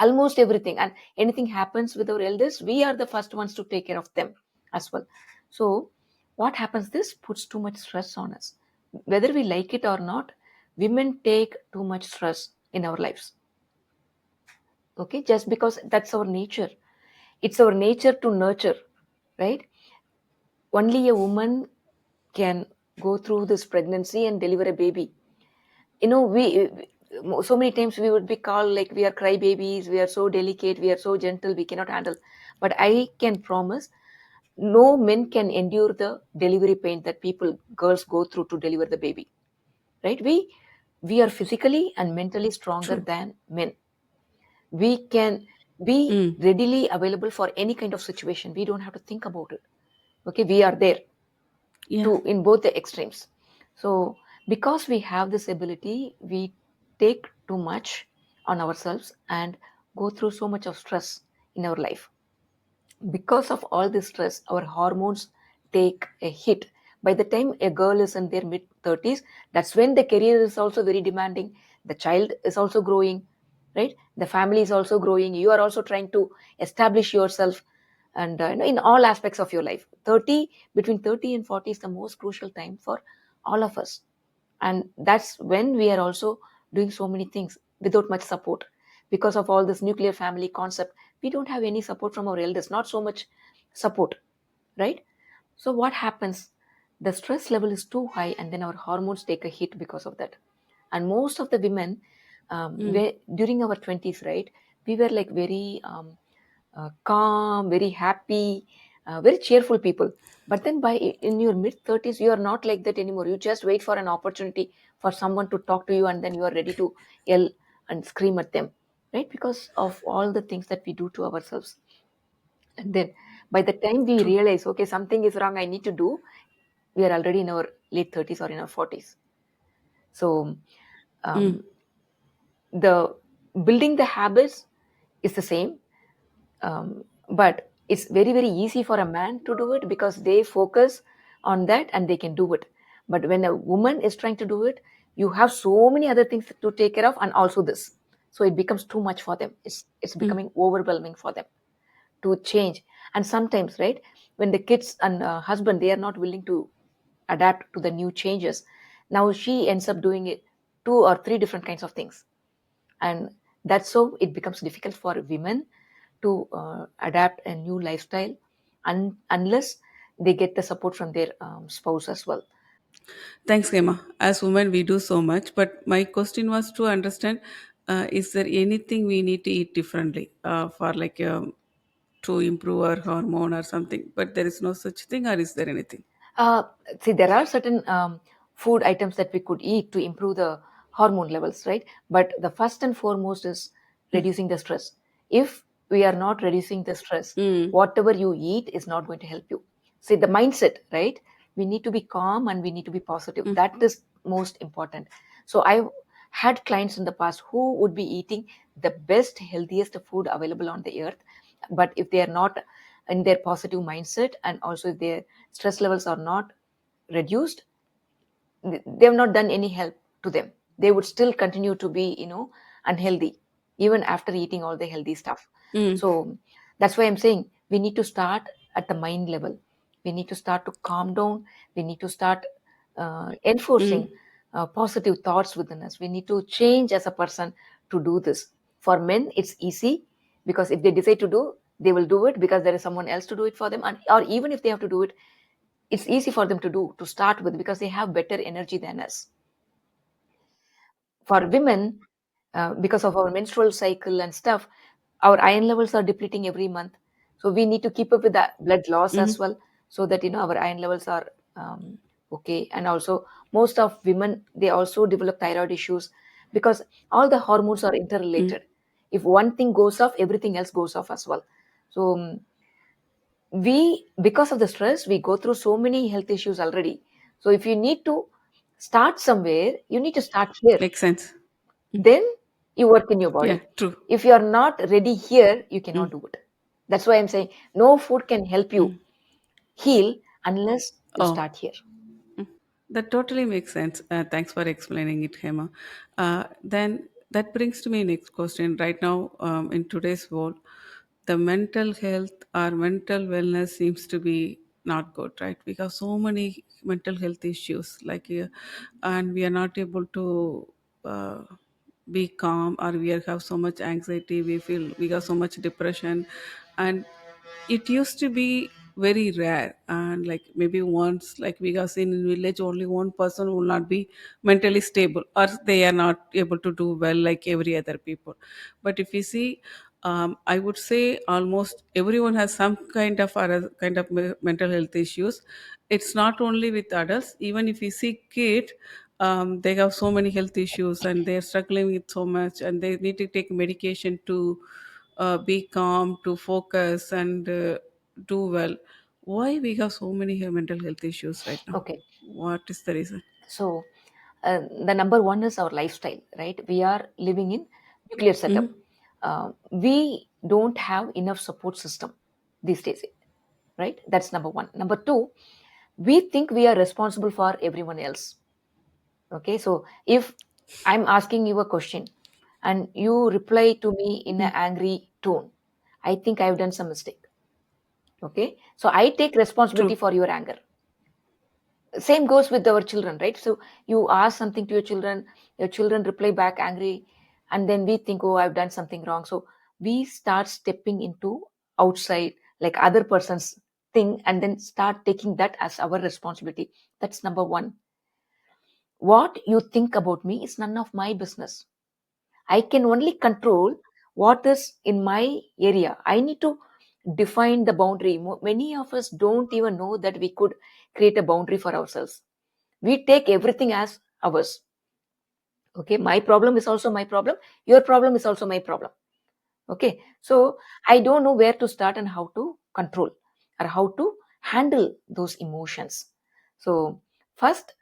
almost everything. And anything happens with our elders, we are the first ones to take care of them as well. So what happens, this puts too much stress on us. Whether we like it or not, women take too much stress in our lives. Okay, just because that's our nature. It's our nature to nurture, right? Only a woman can go through this pregnancy and deliver a baby. We so many times we would be called like we are cry babies, we are so delicate, we are so gentle, we cannot handle. But I can promise, no men can endure the delivery pain that people, girls, go through to deliver the baby, right? We are physically and mentally stronger True. than men. We can be Mm. readily available for any kind of situation. We don't have to think about it. Okay, we are there Yeah. to in both the extremes. So because we have this ability, we take too much on ourselves and go through so much of stress in our life. Because of all this stress, our hormones take a hit. By the time a girl is in their mid 30s, that's when the career is also very demanding. The child is also growing, right? The family is also growing. You are also trying to establish yourself, and in all aspects of your life. 30, between 30 and 40 is the most crucial time for all of us. And that's when we are also doing so many things without much support. Because of all this nuclear family concept, we don't have any support from our elders, not so much support, right? So what happens, the stress level is too high, and then our hormones take a hit because of that. And most of the women, Mm. during our 20s, right, we were like very calm, very happy, very cheerful people. But then by in your mid 30s, you are not like that anymore. You just wait for an opportunity for someone to talk to you, and then you are ready to yell and scream at them, right? Because of all the things that we do to ourselves. And then by the time we True. realize, okay, something is wrong, I need to do, we are already in our late 30s or in our 40s. So Mm. um, the building the habits is the same, but it's very, very easy for a man to do it because they focus on that and they can do it. But when a woman is trying to do it, you have so many other things to take care of, and also this, so it becomes too much for them. It's Mm. becoming overwhelming for them to change. And sometimes, right, when the kids and husband, they are not willing to adapt to the new changes, now she ends up doing it two or three different kinds of things. And that's so it becomes difficult for women to adapt a new lifestyle, unless they get the support from their spouse as well. Thanks, Gemma. As women, we do so much, but my question was to understand: is there anything we need to eat differently for like? to improve our hormone or something, but there is no such thing, or is there anything? Uh, See, there are certain food items that we could eat to improve the hormone levels, right? But the first and foremost is reducing the stress. If we are not reducing the stress, Mm. whatever you eat is not going to help you. See, the mindset, right? We need to be calm and we need to be positive. That is most important. So I had clients in the past who would be eating the best, healthiest food available on the earth, but if they are not in their positive mindset, and also if their stress levels are not reduced, they have not done any help to them. They would still continue to be, unhealthy even after eating all the healthy stuff. Mm. So that's why I'm saying we need to start at the mind level. We need to start to calm down. We need to start Mm. enforcing positive thoughts within us. We need to change as a person to do this. For men it's easy, because if they decide to do, they will do it because there is someone else to do it for them. And or even if they have to do it, it's easy for them to do to start with, because they have better energy than us. For women, because of our menstrual cycle and stuff, our iron levels are depleting every month. So we need to keep up with the blood loss as Mm-hmm. well, so that our iron levels are okay. And also, most of women, they also develop thyroid issues, because all the hormones are Mm. interrelated. If one thing goes off, everything else goes off as well. So we, because of the stress, we go through so many health issues already. So if you need to start somewhere, you need to start here. Makes sense. Then you work in your Yeah, body. true. If you are not ready here, you Mm. cannot do it. That's why I'm saying no food can help you Mm. heal unless you Oh, start here. that totally makes sense. Thanks for explaining it, Hema. Then that brings to me next question. Right now, in today's world, the mental health or mental wellness seems to be not good, right? Because so many mental health issues, and we are not able to uh, be calm, or have so much anxiety. We feel we have so much depression, and it used to be very rare, and like maybe once, like we have seen in village, only one person will not be mentally stable, or they are not able to do well like every other people. But if you see, I would say almost everyone has some kind of mental health issues. It's not only with adults, even if you see kid, they have so many health issues and they're struggling with so much, and they need to take medication to be calm, to focus, and do well. Why we have so many mental health issues right now? Okay. What is the reason? So the number one is our lifestyle, right? We are living in nuclear setup. Mm-hmm. We don't have enough support system these days, right? That's number one. Number two, we think we are responsible for everyone else. Okay, so if I'm asking you a question and you reply to me in an angry tone, I think I've done some mistake. Okay, so I take responsibility True. for your anger. Same goes with our children, right? So you ask something to your children reply back angry, and then we think, oh, I've done something wrong. So we start stepping into outside, like other person's thing, and then start taking that as our responsibility. That's number one. What you think about me is none of my business. I can only control what is in my area. I need to define the boundary. Many of us don't even know that we could create a boundary for ourselves. We take everything as ours. Okay, my problem is also my problem. Your problem is also my problem. Okay, so I don't know where to start and how to control or how to handle those emotions. So, first,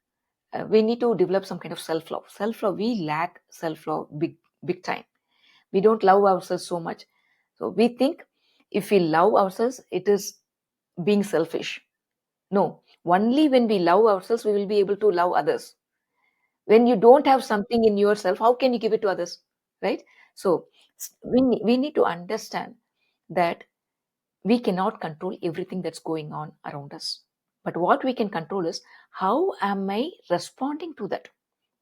we need to develop some kind of self love. Self love, we lack self love big time. We don't love ourselves so much. So we think if we love ourselves, it is being selfish. No, only when we love ourselves, we will be able to love others. When you don't have something in yourself, how can you give it to others? Right? So we need to understand that we cannot control everything that's going on around us. But what we can control is how am I responding to that?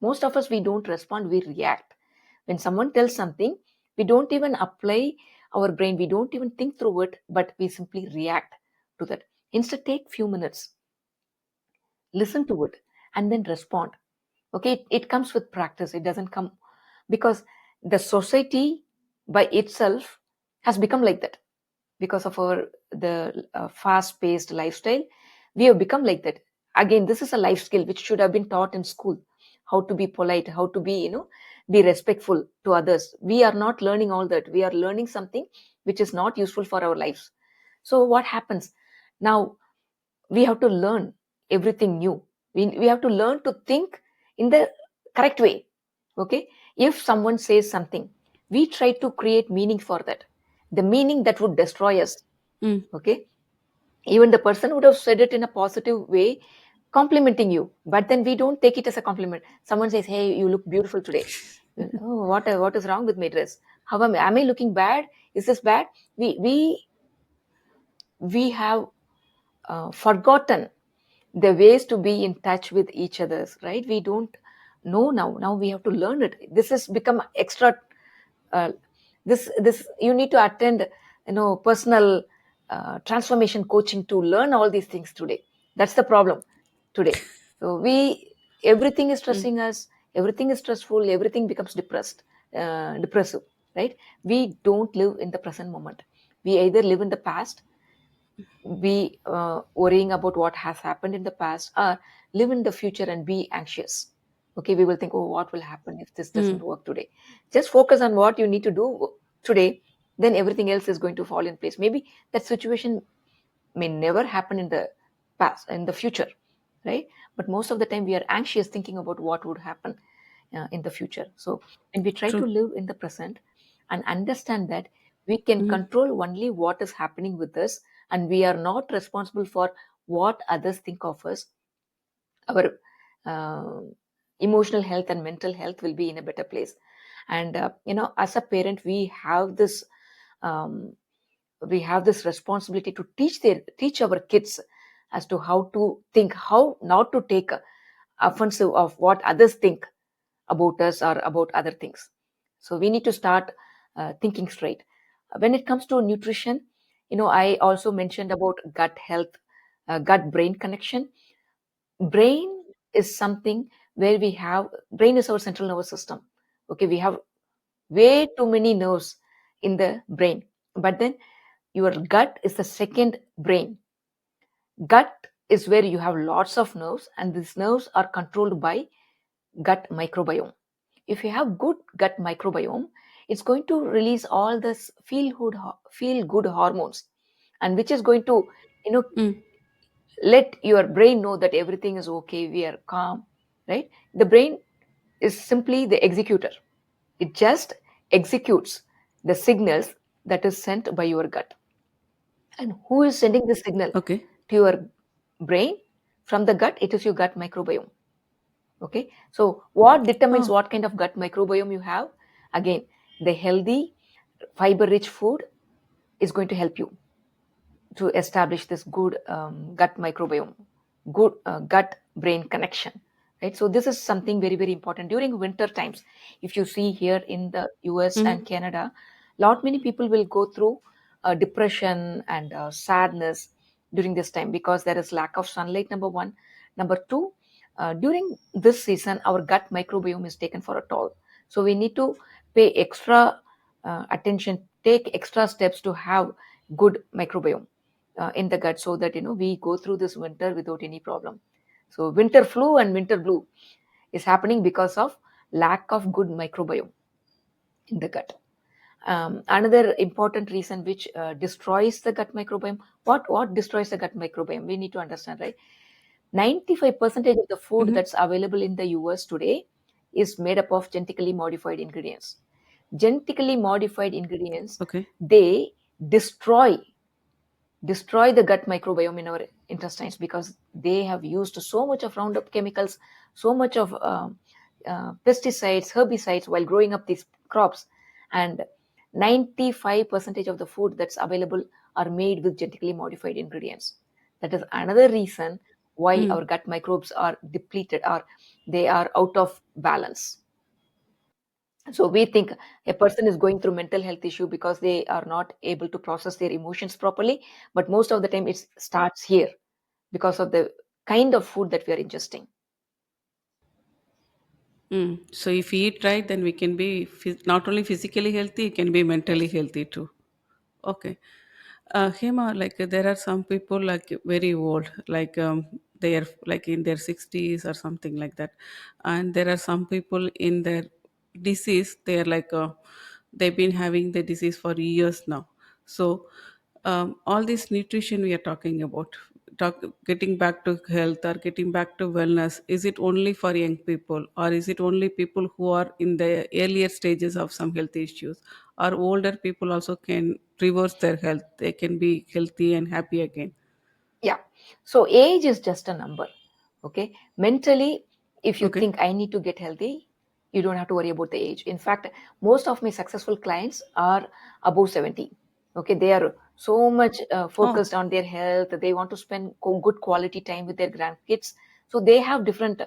Most of us, we don't respond, we react. When someone tells something, we don't even apply our brain, we don't even think through it, but we simply react to that. Instead, take few minutes, listen to it, and then respond. Okay, it comes with practice. It doesn't come because the society by itself has become like that. because of our the fast paced lifestyle. We have become like that. Again, this is a life skill which should have been taught in school, how to be polite, how to be, be respectful to others. We are not learning all that. We are learning something which is not useful for our lives. So what happens now? We have to learn everything new. We have to learn to think in the correct way. Okay, if someone says something, we try to create meaning for that, the meaning that would destroy us. Mm. Okay, even the person would have said it in a positive way, complimenting you, but then we don't take it as a compliment. Someone says, hey, you look beautiful today. Oh, what is wrong with my dress? How am I looking bad? Is this bad? We have forgotten the ways to be in touch with each others, right? We don't know now we have to learn it. This has become extra. Uh, this this you need to attend, personal transformation coaching to learn all these things today. That's the problem today. So we everything is Mm. stressing us, everything is stressful, everything becomes depressive, right? We don't live in the present moment. We either live in the past, be worrying about what has happened in the past, or live in the future and be anxious. Okay, we will think, oh, what will happen if this doesn't Mm. work today? Just focus on what you need to do today, then everything else is going to fall in place. Maybe that situation may never happen in the past, in the future, right? But most of the time we are anxious thinking about what would happen in the future. So when we try to True. live in the present and understand that we can Mm. control only what is happening with us, and we are not responsible for what others think of us, our uh, emotional health and mental health will be in a better place. And as a parent, um, we have this responsibility to teach our kids as to how to think, how not to take offensive of what others think about us or about other things. So we need to start thinking straight. When it comes to nutrition, I also mentioned about gut health, gut brain connection. Brain is something where brain is our central nervous system. Okay, we have way too many nerves in the brain, but then your gut is the second brain. Gut is where you have lots of nerves, and these nerves are controlled by gut microbiome. If you have good gut microbiome, it's going to release all this feel good hormones, and which is going to, you know Mm. let your brain know that everything is okay, we are calm, right? The brain is simply the executor. It just executes the signals that is sent by your gut. And who is sending the signal Okay. to your brain? From the gut, it is your gut microbiome. Okay, so what determines Oh. what kind of gut microbiome you have? Again, the healthy fiber rich food is going to help you to establish this good gut microbiome, good gut brain connection, right? So this is something very, very important during winter times. If you see here in the US Mm. and Canada, lot many people will go through depression and sadness during this time because there is lack of sunlight, number one. Number two, during this season our gut microbiome is taken for a toll, so we need to pay extra attention, take extra steps to have good microbiome in the gut, so that we go through this winter without any problem. So winter flu and winter blue is happening because of lack of good microbiome in the gut. Another important reason which destroys the gut microbiome. What destroys the gut microbiome? We need to understand, right? 95% of the food Mm-hmm. that's available in the US today is made up of genetically modified ingredients. Genetically modified ingredients, Okay. they destroy destroy the gut microbiome in our intestines because they have used so much of Roundup chemicals, so much of pesticides, herbicides while growing up these crops. And 95% of the food that's available are made with genetically modified ingredients. That is another reason why Mm. our gut microbes are depleted or they are out of balance. So we think a person is going through mental health issue because they are not able to process their emotions properly, but most of the time it starts here because of the kind of food that we are ingesting. Mm. So if we eat right, then we can be not only physically healthy, it can be mentally Yes. healthy too. Okay. Hema, like there are some people like very old, like they are like in their 60s or something like that, and there are some people in their disease. They are like they've been having the disease for years now. So all this nutrition we are talking about, getting back to health or getting back to wellness, is it only for young people, or is it only people who are in the earlier stages of some health issues, or older people also can reverse their health, they can be healthy and happy again? Yeah. So age is just a number. Okay. Mentally, if you Okay. think I need to get healthy, you don't have to worry about the age. In fact, most of my successful clients are above 70. Okay. They are so much Oh. focused on their health. They want to spend good quality time with their grandkids. So they have different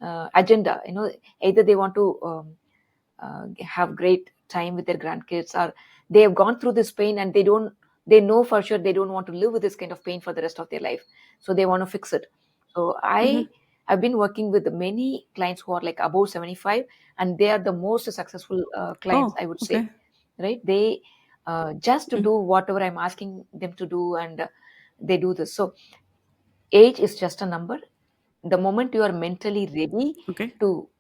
agenda. Either they want to have great time with their grandkids, or they have gone through this pain and they know for sure they don't want to live with this kind of pain for the rest of their life, so they want to fix it. So Mm-hmm. I have been working with many clients who are like above 75, and they are the most successful clients, Oh, I would say. okay. Right, they just to Mm. do whatever I'm asking them to do, and they do this. So age is just a number. The moment you are mentally ready Okay. to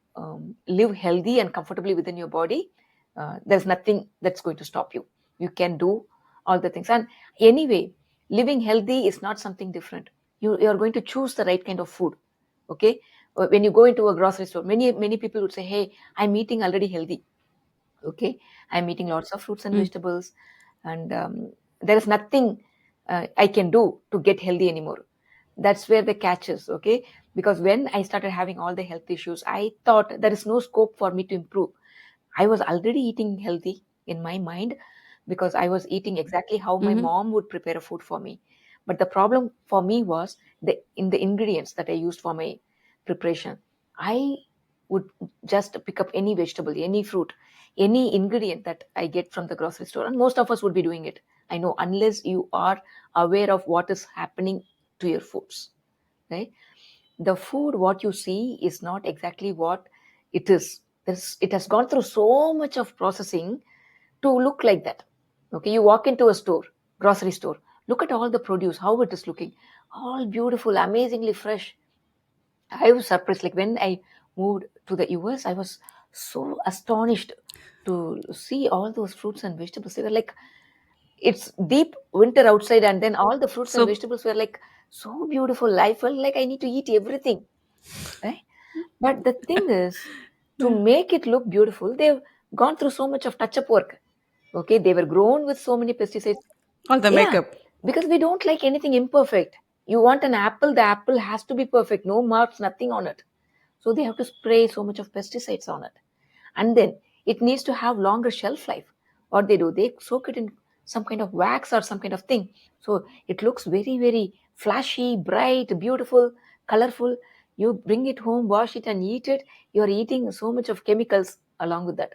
live healthy and comfortably within your body, there's nothing that's going to stop you. You can do all the things. And anyway, living healthy is not something different. You're going to choose the right kind of food. Okay. When you go into a grocery store, many people would say, hey, I'm eating already healthy. Okay, I'm eating lots of fruits and Mm. vegetables, and there is nothing I can do to get healthy anymore. That's where the catch is. Okay, because when I started having all the health issues, I thought there is no scope for me to improve. I was already eating healthy in my mind, because I was eating exactly how my Mm-hmm. mom would prepare a food for me. But the problem for me was the ingredients that I used for my preparation. I would just pick up any vegetable, any fruit, any ingredient that I get from the grocery store, and most of us would be doing it. I know, unless you are aware of what is happening to your foods, right? The food what you see is not exactly what it is. It has gone through so much of processing to look like that. Okay, you walk into a store, grocery store, look at all the produce, how it is looking, all beautiful, amazingly fresh. I was surprised. Like when I moved to the US, I was so astonished to see all those fruits and vegetables. They were like, it's deep winter outside, and then all the fruits and So, vegetables were like so beautiful. I felt like I need to eat everything, right? But the thing is, to yeah, make it look beautiful, they've gone through so much of touch up work. Okay, they were grown with so many pesticides. all the Yeah, makeup. because we don't like anything imperfect. You want an apple, the apple has to be perfect, no marks, nothing on it. So they have to spray so much of pesticides on it. And then it needs to have longer shelf life. What they do, they soak it in some kind of wax or some kind of thing. So it looks very, very flashy, bright, beautiful, colorful. You bring it home, wash it, and eat it. You're eating so much of chemicals along with that,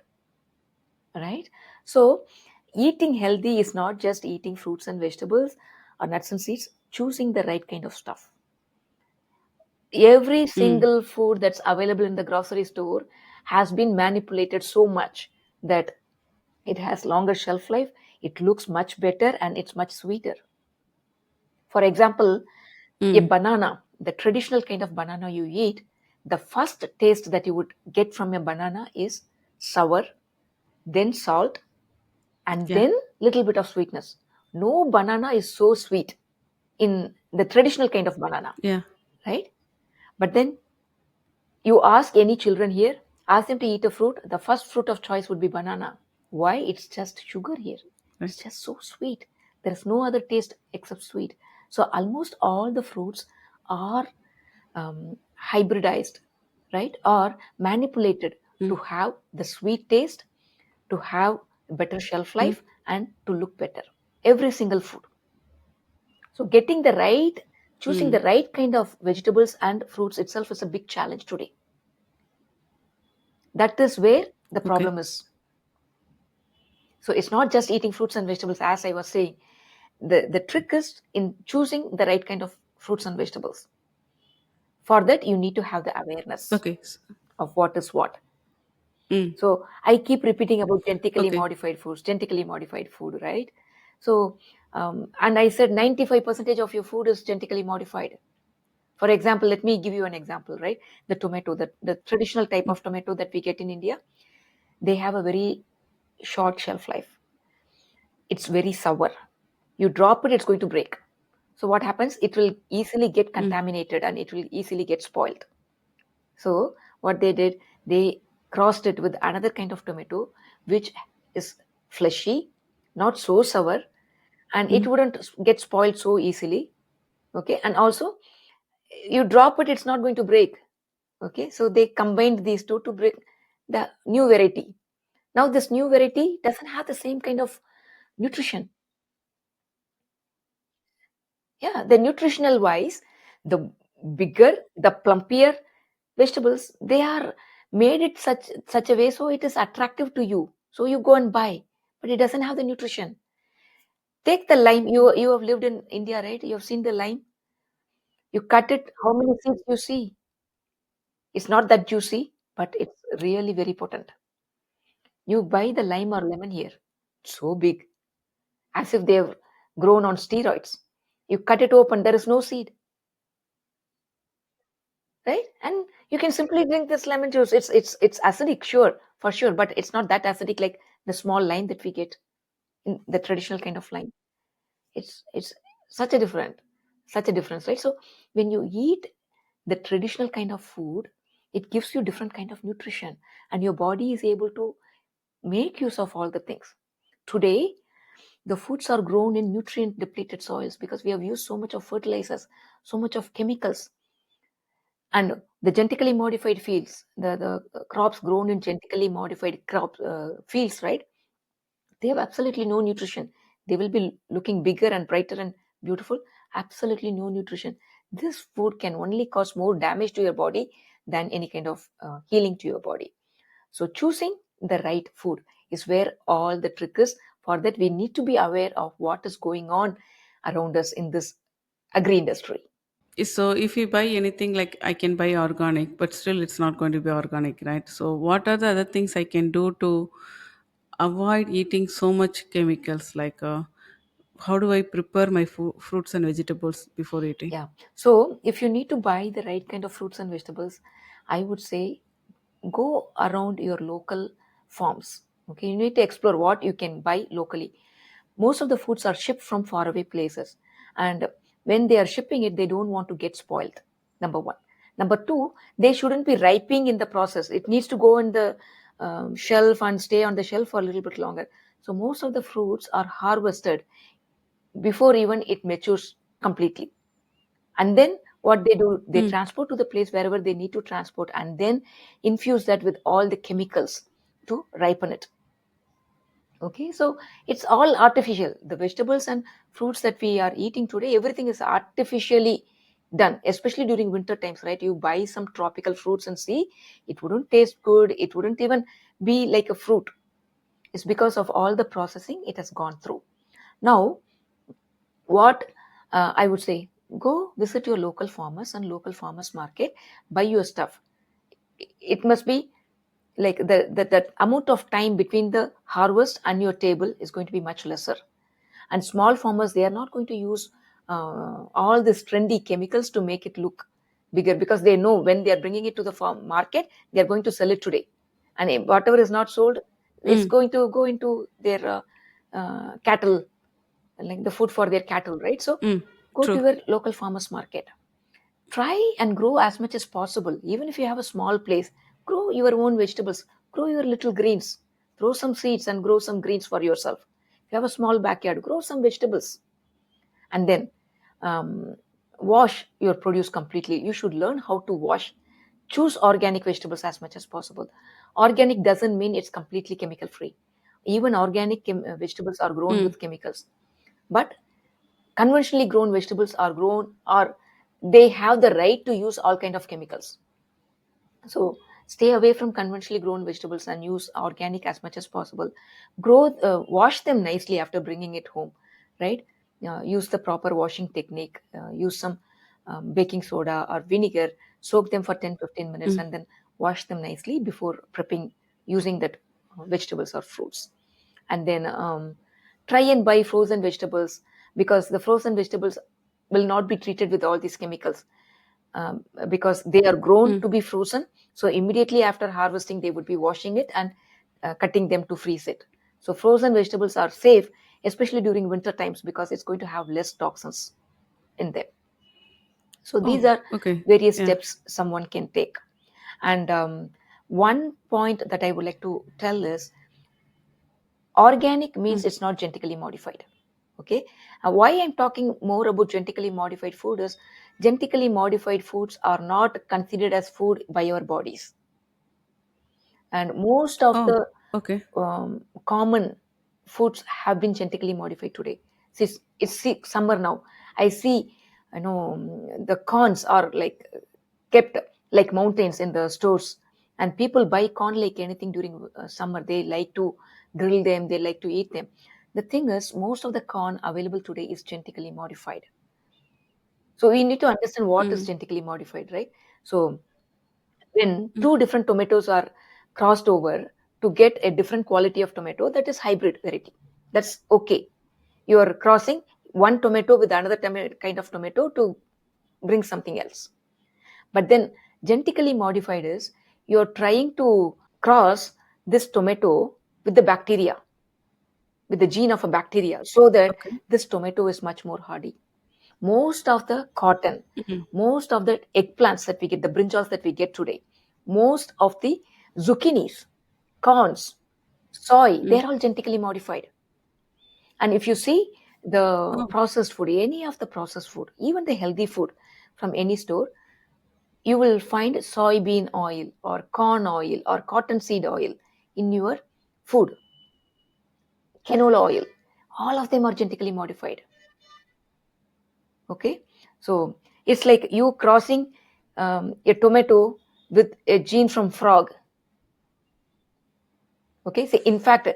right? So eating healthy is not just eating fruits and vegetables or nuts and seeds, choosing the right kind of stuff. Every Mm. single food that's available in the grocery store has been manipulated so much that it has longer shelf life, it looks much better, and it's much sweeter. For example, a Mm. banana, the traditional kind of banana you eat, the first taste that you would get from a banana is sour, then salt, and Yeah. then little bit of sweetness. No banana is so sweet in the traditional kind of banana, Yeah. right? But then you ask any children here, ask them to eat a fruit, the first fruit of choice would be banana. Why? It's just sugar here. It's Right. just so sweet. There's no other taste except sweet. So almost all the fruits are hybridized, right? Or manipulated to Mm. have the sweet taste, to have better shelf Mm. life, and to look better. Every single food. So getting the right, choosing Mm. the right kind of vegetables and fruits itself is a big challenge today. That is where the Okay. problem is. So it's not just eating fruits and vegetables, as I was saying. The trick is in choosing the right kind of fruits and vegetables. For that, you need to have the awareness Okay. of what is what. Mm. So I keep repeating about genetically Okay. modified foods, genetically modified food, right? So And I said 95% of your food is genetically modified. For example, let me give you an example, right? The tomato, the traditional type Mm. of tomato that we get in India, they have a very short shelf life. It's very sour. You drop it, it's going to break. So what happens? It will easily get Mm. contaminated and it will easily get spoiled. So what they did, they crossed it with another kind of tomato, which is fleshy, not so sour, and it Mm. wouldn't get spoiled so easily. Okay, and also you drop it, it's not going to break. Okay, so they combined these two to bring the new variety. Now this new variety doesn't have the same kind of nutrition. Yeah, the nutritional wise, the bigger, the plumpier vegetables, they are made it such a way so it is attractive to you. So you go and buy, but it doesn't have the nutrition. Take the lime. You have lived in India, right? You have seen the lime. You cut it. How many seeds you see? It's not that juicy, but it's really very potent. You buy the lime or lemon here, so big, as if they've grown on steroids. You cut it open, there is no seed, right? And you can simply drink this lemon juice. It's acidic, sure, for sure, but it's not that acidic like the small lime that we get in the traditional kind of lime. It's such a difference, right? So when you eat the traditional kind of food, it gives you different kind of nutrition, and your body is able to make use of all the things. Today, the foods are grown in nutrient depleted soils because we have used so much of fertilizers, so much of chemicals, and the genetically modified fields, the crops grown in genetically modified fields, right? They have absolutely no nutrition. They will be looking bigger and brighter and beautiful. Absolutely no nutrition. This food can only cause more damage to your body than any kind of healing to your body. So choosing the right food is where all the trick is. For that, we need to be aware of what is going on around us in this agri industry. So if you buy anything, like I can buy organic, but still it's not going to be organic, right? So what are the other things I can do to avoid eating so much chemicals? Like how do I prepare my fruits and vegetables before eating? Yeah. So if you need to buy the right kind of fruits and vegetables, I would say go around your local farms. Okay, you need to explore what you can buy locally. Most of the foods are shipped from faraway places, and when they are shipping it, they don't want to get spoiled. Number one. Number two, they shouldn't be ripening in the process. It needs to go in the shelf and stay on the shelf for a little bit longer. So most of the fruits are harvested before even it matures completely, and then what they do, they Mm. transport to the place wherever they need to transport, and then infuse that with all the chemicals to ripen it. Okay, so it's all artificial. The vegetables and fruits that we are eating today, everything is artificially done, especially during winter times, right? You buy some tropical fruits and see, it wouldn't taste good, it wouldn't even be like a fruit. It's because of all the processing it has gone through. Now, what I would say, go visit your local farmers and local farmers market, buy your stuff. It must be like the amount of time between the harvest and your table is going to be much lesser. And small farmers, they are not going to use all these trendy chemicals to make it look bigger, because they know when they are bringing it to the farm market, they are going to sell it today, and whatever is not sold, it's Mm. going to go into their cattle, like the food for their cattle, right? So Mm. go to True. your local farmers market, try and grow as much as possible. Even if you have a small place, grow your own vegetables, grow your little greens, grow some seeds and grow some greens for yourself. If you have a small backyard, grow some vegetables, and then um, wash your produce completely. You should learn how to wash. Choose organic vegetables as much as possible. Organic doesn't mean it's completely chemical free. Even organic vegetables are grown Mm. with chemicals, but conventionally grown vegetables are grown, or they have the right to use all kind of chemicals. So stay away from conventionally grown vegetables and use organic as much as possible. Wash them nicely after bringing it home, right? Use the proper washing technique. Use some baking soda or vinegar. Soak them for 10-15 minutes Mm. and then wash them nicely before prepping using that vegetables or fruits. And then try and buy frozen vegetables. because the frozen vegetables will not be treated with all these chemicals, because they are grown Mm. to be frozen. So immediately after harvesting, they would be washing it and cutting them to freeze it. So frozen vegetables are safe, especially during winter times, because it's going to have less toxins in them. So these Oh, are okay. various Yeah. steps someone can take. And one point that I would like to tell is organic means Mm. it's not genetically modified. Okay. Why I'm talking more about genetically modified food is genetically modified foods are not considered as food by our bodies. And most of Oh, the okay. common foods have been genetically modified today. See, it's summer now. I see, the corns are like kept like mountains in the stores, and people buy corn like anything during summer. They like to grill them. They like to eat them. The thing is, most of the corn available today is genetically modified. So we need to understand what is Mm. genetically modified, right? So when Mm. two different tomatoes are crossed over to get a different quality of tomato, that is hybrid variety. That's okay. You are crossing one tomato with another kind of tomato to bring something else. But then genetically modified is you're trying to cross this tomato with the bacteria, with the gene of a bacteria, so that Okay. this tomato is much more hardy. Most of the cotton, Mm. most of the eggplants that we get, the brinjals that we get today, most of the zucchinis, corns, soy, Mm. they're all genetically modified. And if you see the Oh, processed food, any of the processed food, even the healthy food from any store, you will find soybean oil or corn oil or cottonseed oil in your food, canola oil. All of them are genetically modified. Okay, so it's like you crossing a tomato with a gene from frog. Okay, so in fact, a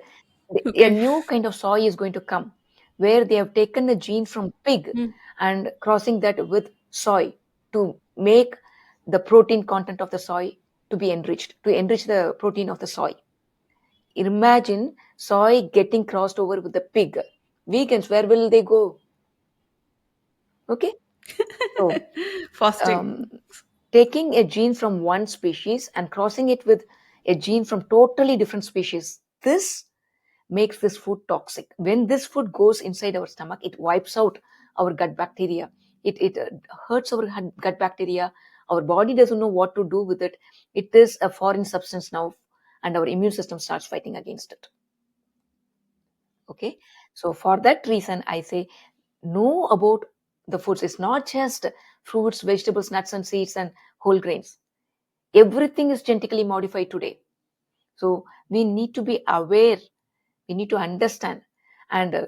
okay. new kind of soy is going to come where they have taken a gene from pig Mm. and crossing that with soy to make the protein content of the soy to be enriched, to enrich the protein of the soy. Imagine soy getting crossed over with the pig. Vegans, where will they go? Okay, so um, Fasting. taking a gene from one species and crossing it with a gene from totally different species, this makes this food toxic. When this food goes inside our stomach, it wipes out our gut bacteria. It hurts our gut bacteria. Our body doesn't know what to do with it. It is a foreign substance now, and our immune system starts fighting against it. Okay, so for that reason, I say know about the foods. It's not just fruits, vegetables, nuts, and seeds, and whole grains. Everything is genetically modified today. So we need to be aware, we need to understand, and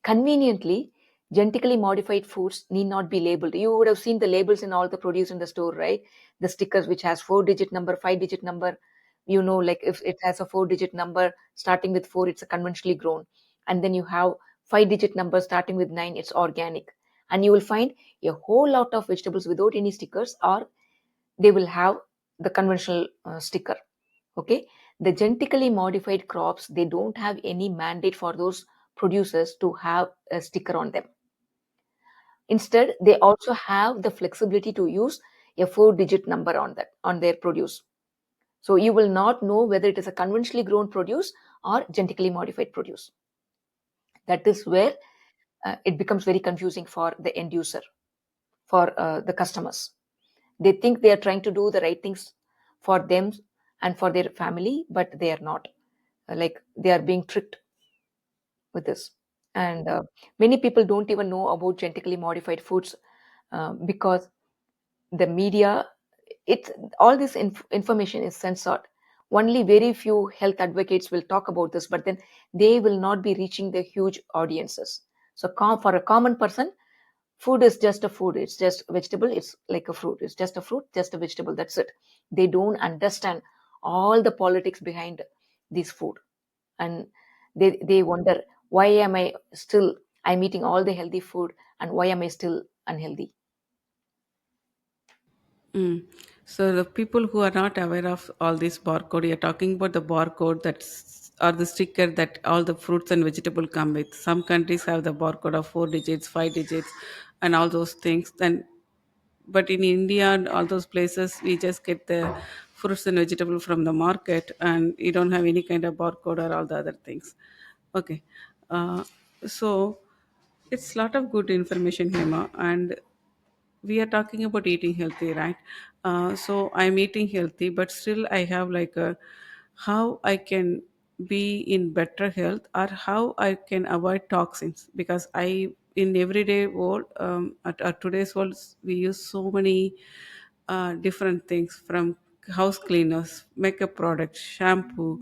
conveniently, genetically modified foods need not be labeled. You would have seen the labels in all the produce in the store, right? The stickers which has 4-digit number, 5-digit number. Like if it has a 4-digit number starting with 4, it's a conventionally grown, and then you have 5-digit number starting with 9, it's organic. And you will find a whole lot of vegetables without any stickers, or they will have the conventional sticker. Okay, the genetically modified crops, they don't have any mandate for those producers to have a sticker on them. Instead, they also have the flexibility to use a 4-digit number on that, on their produce. So you will not know whether it is a conventionally grown produce or genetically modified produce. That is where it becomes very confusing for the end user, for the customers. They think they are trying to do the right things for them and for their family, but they are not. Like they are being tricked with this. And many people don't even know about genetically modified foods, because the media, it's all this information is censored. Only very few health advocates will talk about this, but then they will not be reaching the huge audiences. So for a common person, food is just a food, it's just vegetable, it's like a fruit, it's just a fruit, just a vegetable, that's it. They don't understand all the politics behind this food. And they wonder, why am I still, I'm eating all the healthy food, and why am I still unhealthy? So the people who are not aware of all this barcode, you're talking about the barcode that's or the sticker that all the fruits and vegetable come with. Some countries have the barcode of 4 digits, 5 digits, and all those things. Then, but in India and all those places, we just get the fruits and vegetable from the market, and you don't have any kind of barcode or all the other things. Okay, uh, so it's lot of good information, Hema, and we are talking about eating healthy, right? So I'm eating healthy, but still I have like a how I can be in better health, or how I can avoid toxins, because I in everyday world, at today's world, we use so many different things, from house cleaners, makeup products, shampoo.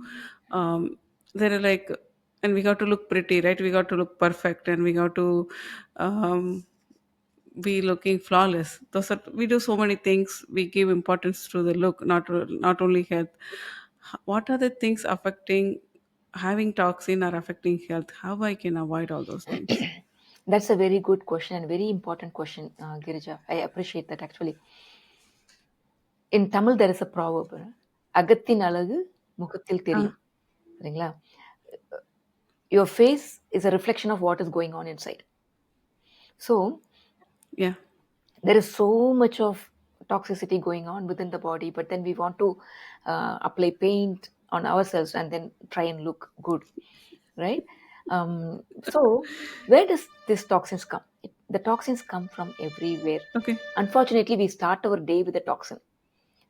There are like, and we got to look pretty, right? We got to look perfect, and we got to um, be looking flawless. Those are, we do so many things. We give importance to the look, not only health. What are the things affecting, having toxin or affecting health? How I can avoid all those things? That's a very good question and very important question, Girija. I appreciate that actually. In Tamil, there is a proverb, அகத்தின் அழகு முகத்தில் Uh, தெரியும். சரிங்களா? Your face is a reflection of what is going on inside. So yeah. there is so much of toxicity going on within the body, but then we want to apply paint on ourselves and then try and look good, right? So where does this toxins come? The toxins come from everywhere. Okay. Unfortunately, we start our day with a toxin.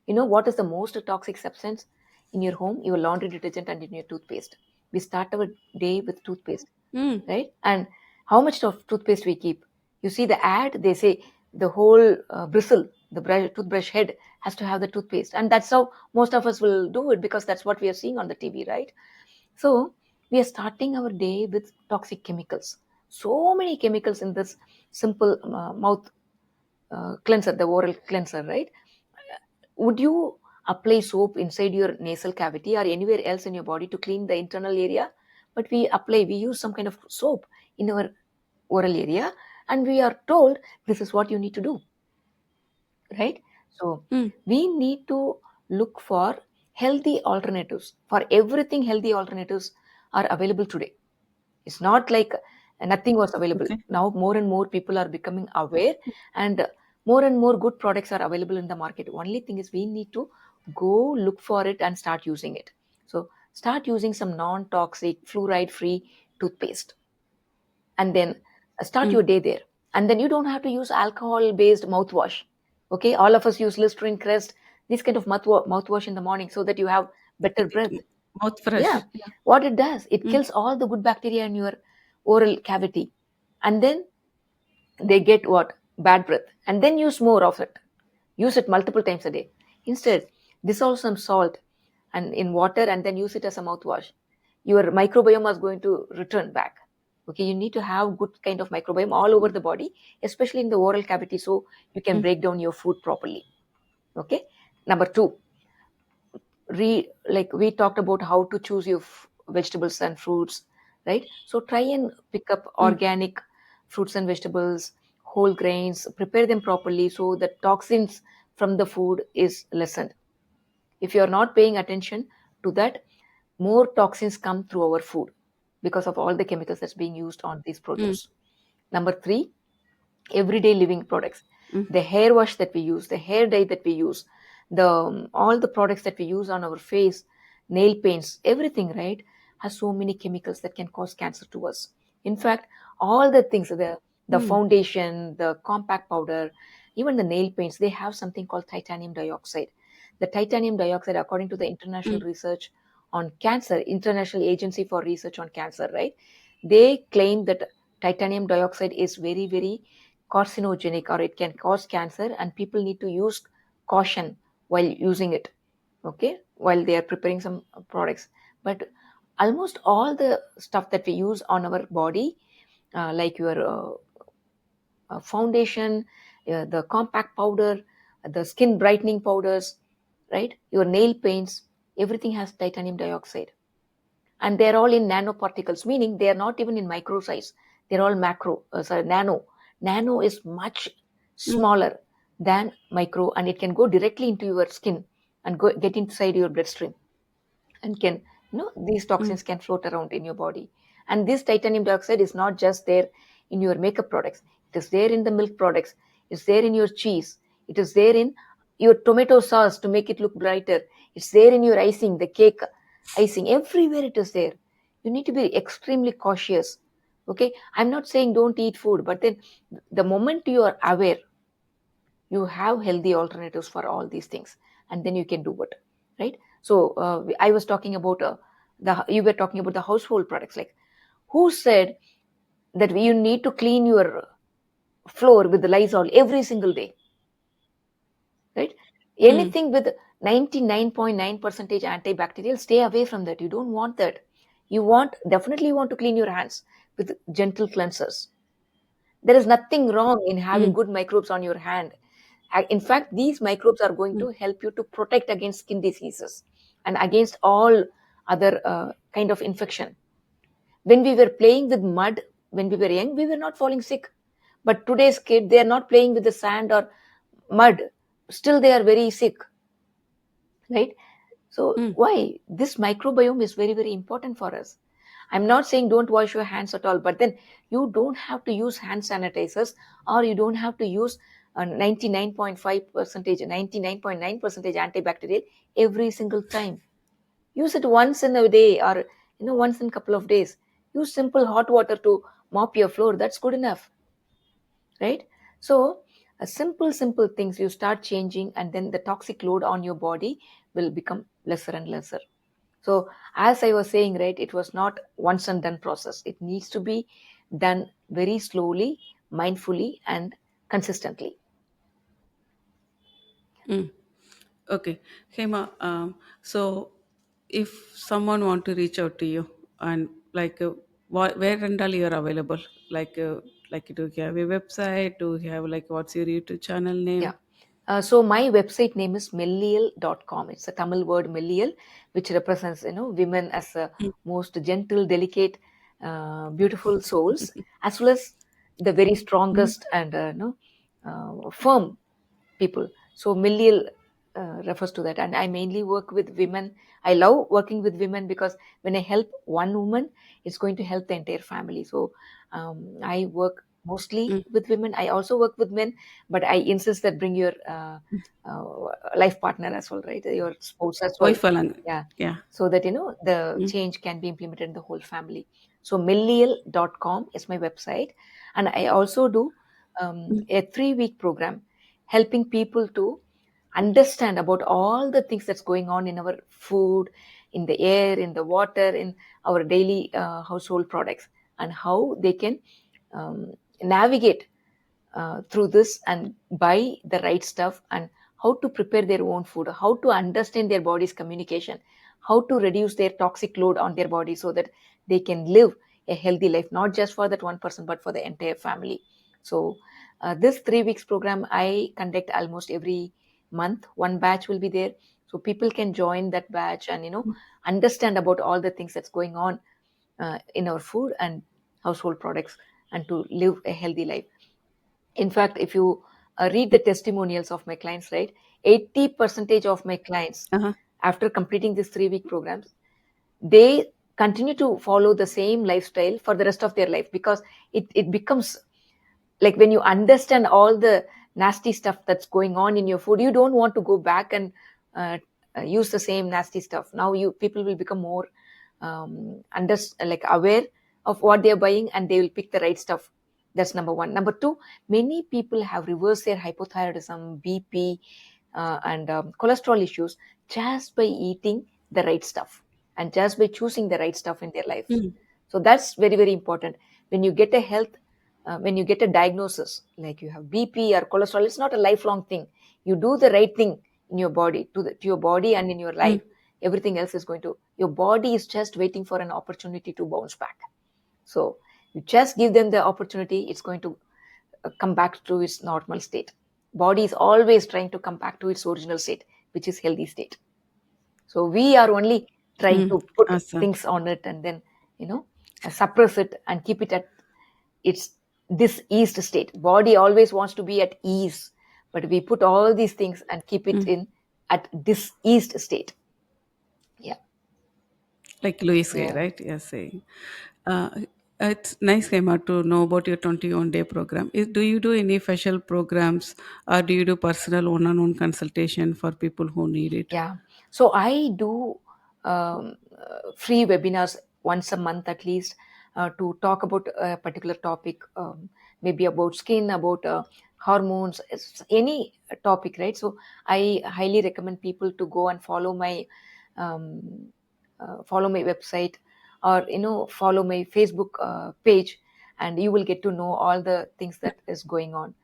You know what is the most toxic substance in your home? Your laundry detergent and in your toothpaste. We start our day with toothpaste, Mm, right? And how much of toothpaste we keep? You see the ad, they say the whole bristle, the toothbrush head has to have the toothpaste. And that's how most of us will do it because that's what we are seeing on the TV, right? So we are starting our day with toxic chemicals. So many chemicals in this simple mouth cleanser, the oral cleanser, right? Would you apply soap inside your nasal cavity or anywhere else in your body to clean the internal area? But we use some kind of soap in our oral area, and we are told this is what you need to do, right? So mm, we need to look for healthy alternatives. For everything, healthy alternatives are available today. It's not like nothing was available. okay. Now, more and more people are becoming aware, and more and more good products are available in the market. Only thing is, we need to go look for it and start using it. So, start using some non toxic, fluoride free toothpaste, and then start Mm, your day there. And then you don't have to use alcohol based mouthwash. Okay, all of us use Listerine, Crest, this kind of mouthwash in the morning so that you have better make breath. mouth Yeah, fresh. Yeah. what it does, it Mm, kills all the good bacteria in your oral cavity, and then they get what? Bad breath, and then use more of it. Use it multiple times a day. Instead, dissolve some salt and in water, and then use it as a mouthwash. Your microbiome is going to return back. Okay, you need to have good kind of microbiome all over the body, especially in the oral cavity, so you can mm, break down your food properly. Okay, number two, like we talked about how to choose your vegetables and fruits, right? So try and pick up mm, organic fruits and vegetables, whole grains, prepare them properly so the toxins from the food is lessened. If you are not paying attention to that, more toxins come through our food because of all the chemicals that's being used on these mm, produce. Number three, everyday living products, mm, the hair wash that we use, the hair dye that we use, the all the products that we use on our face, nail paints, everything, right, has so many chemicals that can cause cancer to us. In fact, all the things, the mm, foundation, the compact powder, even the nail paints, they have something called titanium dioxide. The titanium dioxide, according to the international mm, research on cancer, international agency for research on cancer, right, they claim that titanium dioxide is very very carcinogenic, or it can cause cancer, and people need to use caution while using it, okay, while they are preparing some products. But almost all the stuff that we use on our body, like your foundation, the compact powder, the skin brightening powders, right, your nail paints, everything has titanium dioxide, and they're all in nanoparticles, meaning they are not even in micro size. They're all macro, sorry, nano. Nano is much mm, smaller than micro, and it can go directly into your skin and go get inside your bloodstream and can These Mm. toxins can float around in your body. And this titanium dioxide is not just there in your makeup products, it is there in the milk products, it's there in your cheese, it is there in your tomato sauce to make it look brighter, it's there in your icing, the cake icing, everywhere it is there. You need to be extremely cautious. Okay, I'm not saying don't eat food, but then the moment you are aware, you have healthy alternatives for all these things, and then you can do it, right? So I was talking about the you were talking about the household products. Like, who said that you need to clean your floor with the Lysol every single day, right? Mm. Anything with 99.9 percentage antibacterial, stay away from that. You don't want that. You want, definitely you want to clean your hands with gentle cleansers. There is nothing wrong in having Mm. good microbes on your hand. In fact, these microbes are going Mm. to help you to protect against skin diseases and against all other kind of infection. When we were playing with mud, when we were young, we were not falling sick. But today's kid, they are not playing with the sand or mud. Still, they are very sick, right? So Mm. why? This microbiome is very, very important for us. I'm not saying don't wash your hands at all, but then you don't have to use hand sanitizers, or you don't have to use 99.5 percentage, 99.9 percentage antibacterial every single time. Use it once in a day, or once in a couple of days. Use simple hot water to mop your floor. That's good enough, right? So simple things you start changing, and then the toxic load on your body will become lesser and lesser. So as I was saying, right, it was not once and done process. It needs to be done very slowly, mindfully, and consistently. Mm. Okay, Hema. So, if someone want to reach out to you and like, where and all you are available? Like, do you have a website? Do you have like what's your YouTube channel Yeah. name? So my website name is melliyal.com. It's a Tamil word melliyal, which represents women as a Mm. most gentle, delicate, beautiful souls, as well as the very Mm. strongest and firm people. So Millial refers to that, and I mainly work with women. I love working with women because when I help one woman, it's going to help the entire family. So I work mostly Mm. with women. I also work with men, but I insist that bring your uh, life partner as well, right? Your spouse as well. Wife along. Yeah, Yeah. so that the Mm. change can be implemented in the whole family. So millial.com is my website, and I also do Mm. a 3-week program helping people to understand about all the things that's going on in our food, in the air, in the water, in our daily household products, and how they can navigate through this and buy the right stuff, and how to prepare their own food, how to understand their body's communication, how to reduce their toxic load on their body so that they can live a healthy life, not just for that one person, but for the entire family. So, this 3 weeks program I conduct almost every month. One batch will be there. So, people can join that batch and, understand about all the things that's going on in our food and household products, and to live a healthy life. In fact, if you read the testimonials of my clients, right, 80 percentage of my clients, Uh-huh. after completing these 3-week programs, they continue to follow the same lifestyle for the rest of their life, because it becomes like, when you understand all the nasty stuff that's going on in your food, you don't want to go back and uh, use the same nasty stuff. Now you people will become more like aware of what they're buying, and they will pick the right stuff. That's number one. Number two, many people have reversed their hypothyroidism, BP, and cholesterol issues just by eating the right stuff, and just by choosing the right stuff in their lives. Mm. So that's very, very important. When you get a health, when you get a diagnosis like you have BP or cholesterol, it's not a lifelong thing. You do the right thing in your body, to your body and in your Mm. life. Everything else is going to, your body is just waiting for an opportunity to bounce back. So you just give them the opportunity, it's going to come back to its normal state. Body is always trying to come back to its original state, which is healthy state. So we are only trying Mm. to put Awesome. things on it, and then suppress it and keep it at its diseased state. Body always wants to be at ease, but we put all these things and keep it Mm. in at diseased state. Yeah. Like Louis Gay, Yeah. right? You're saying. Uh, it's nice, Hema, to know about your 21-day program. Do you do any special programs, or do you do personal one-on-one consultation for people who need it? Yeah. So I do free webinars once a month at least, to talk about a particular topic, maybe about skin, about hormones, any topic, right? So I highly recommend people to go and um, follow my website, or follow my Facebook page, and you will get to know all the things that is going on.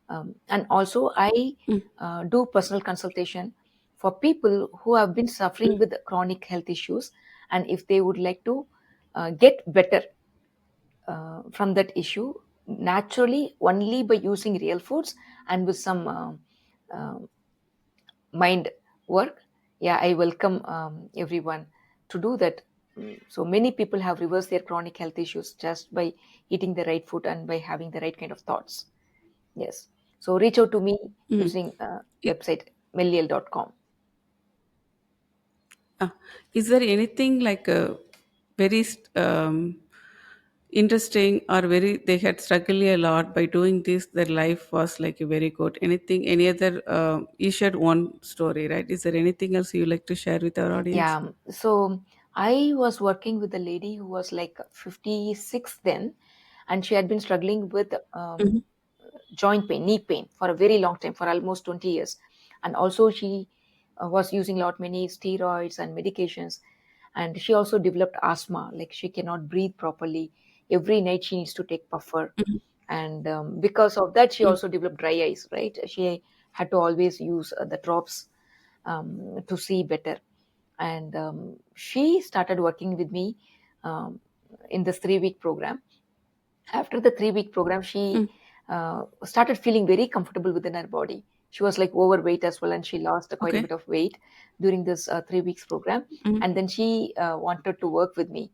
And also, I Mm, do personal consultation for people who have been suffering mm, with chronic health issues, and if they would like to get better from that issue naturally, only by using real foods and with some uh, mind work. Yeah, I welcome everyone to do that. So many people have reversed their chronic health issues just by eating the right food and by having the right kind of thoughts. Yes. So reach out to me mm. using I- website melliel.com. uh, is there anything like a very interesting, or very they had struggled a lot by doing this, their life was like a very good? Anything, any other, you shared one story, right? Is there anything else you like to share with our audience? Yeah. So I was working with a lady who was like 56 then, and she had been struggling with Mm-hmm. joint pain, knee pain for a very long time, for almost 20 years. And also, she was using lot many steroids and medications. And she also developed asthma, like she cannot breathe properly. Every night she needs to take puffer. And because of that, she also developed dry eyes, right? She had to always use the drops to see better. And she started working with me um, in this 3 week program. After the 3 week program, she Mm-hmm. started feeling very comfortable within her body. She was like overweight as well, and she lost quite a Okay. bit of weight during this 3 weeks program. Mm-hmm. And then she wanted to work with me,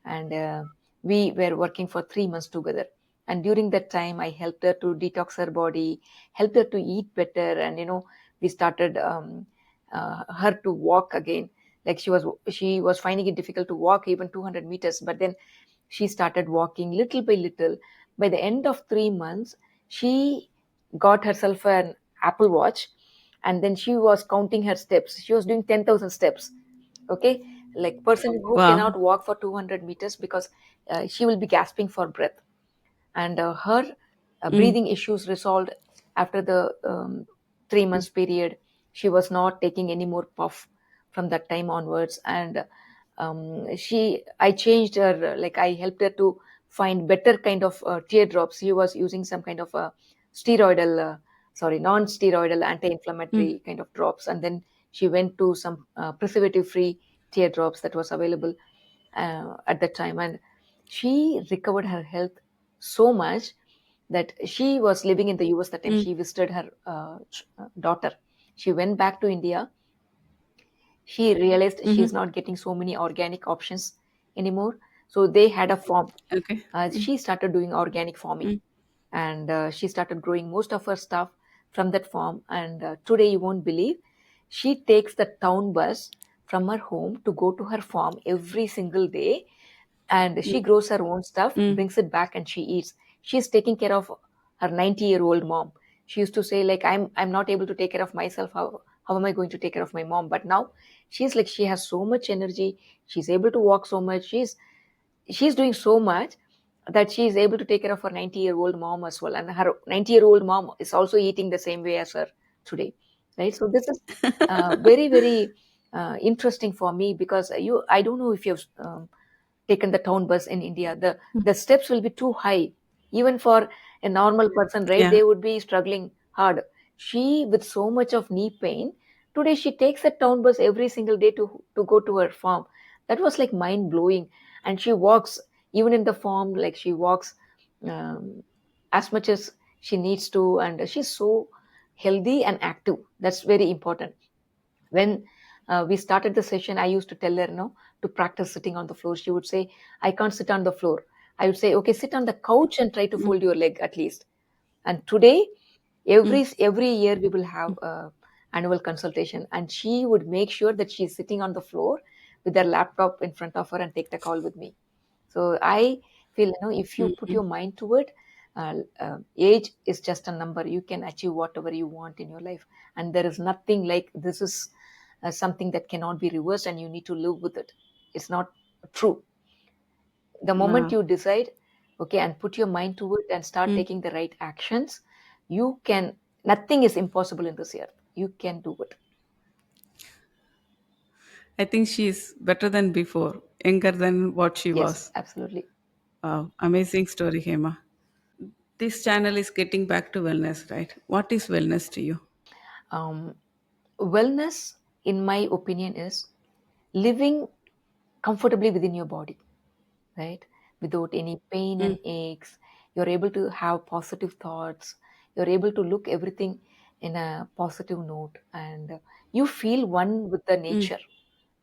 and we were working for 3 months together. And during that time, I helped her to detox her body, helped her to eat better, and we started her to walk again. Like she was finding it difficult to walk even 200 meters, but then she started walking little by little. By the end of 3 months, she got herself an Apple Watch, and then she was counting her steps. She was doing 10,000 steps. Okay, like person who Wow. cannot walk for 200 meters because she will be gasping for breath. And her Mm, breathing issues resolved after the 3 months period. She was not taking any more puff from that time onwards. And I changed her, like I helped her to find better kind of teardrops. She was using some kind of steroidal sorry non-steroidal mm, anti-inflammatory kind of drops, and then she went to some preservative free teardrops that was available at that time. And she recovered her health so much that she was living in the US that time. mm, She visited her daughter. She went back to India. She realized mm-hmm. she's not getting so many organic options anymore. So they had a farm. Okay. Mm, She started doing organic farming, mm, and she started growing most of her stuff from that farm. And today, you won't believe, she takes the town bus from her home to go to her farm every single day, and mm, she grows her own stuff, mm. brings it back, and she eats. She's taking care of her 90-year-old mom. She used to say, like, I'm not able to take care of myself. How am I going to take care of my mom? But now she's like, she has so much energy. She's able to walk so much. She's doing so much that she is able to take care of her 90-year-old mom as well. And her 90-year-old mom is also eating the same way as her today, right? So this is very, very interesting for me, because I don't know if you've taken the town bus in India. The steps will be too high, even for a normal person, right? Yeah. They would be struggling hard. She, with so much of knee pain, today she takes a town bus every single day to go to her farm. That was like mind blowing. And she walks even in the farm, like she walks um, as much as she needs to, and she's so healthy and active. That's very important. When we started the session, I used to tell her, to practice sitting on the floor. She would say, I can't sit on the floor. I would say, okay, sit on the couch and try to Mm, fold your leg at least. And today, mm, every year we will have annual consultation, and she would make sure that she's sitting on the floor with their laptop in front of her and take the call with me. So I feel, if you put Mm-mm. your mind to it, age is just a number. You can achieve whatever you want in your life, and there is nothing like this is something that cannot be reversed, and you need to live with it. It's not true. The moment Wow. you decide, okay, and put your mind to it and start Mm. taking the right actions, you can. Nothing is impossible in this earth. You can do it. I think she's better than before, younger than what she Yes, was. absolutely. Wow, amazing story, Hema. This channel is getting back to wellness, right? What is wellness to you? Um, Wellness, in my opinion, is living comfortably within your body, right? Without any pain Mm, and aches. You're able to have positive thoughts. You're able to look everything in a positive note, and you feel one with the mm, nature,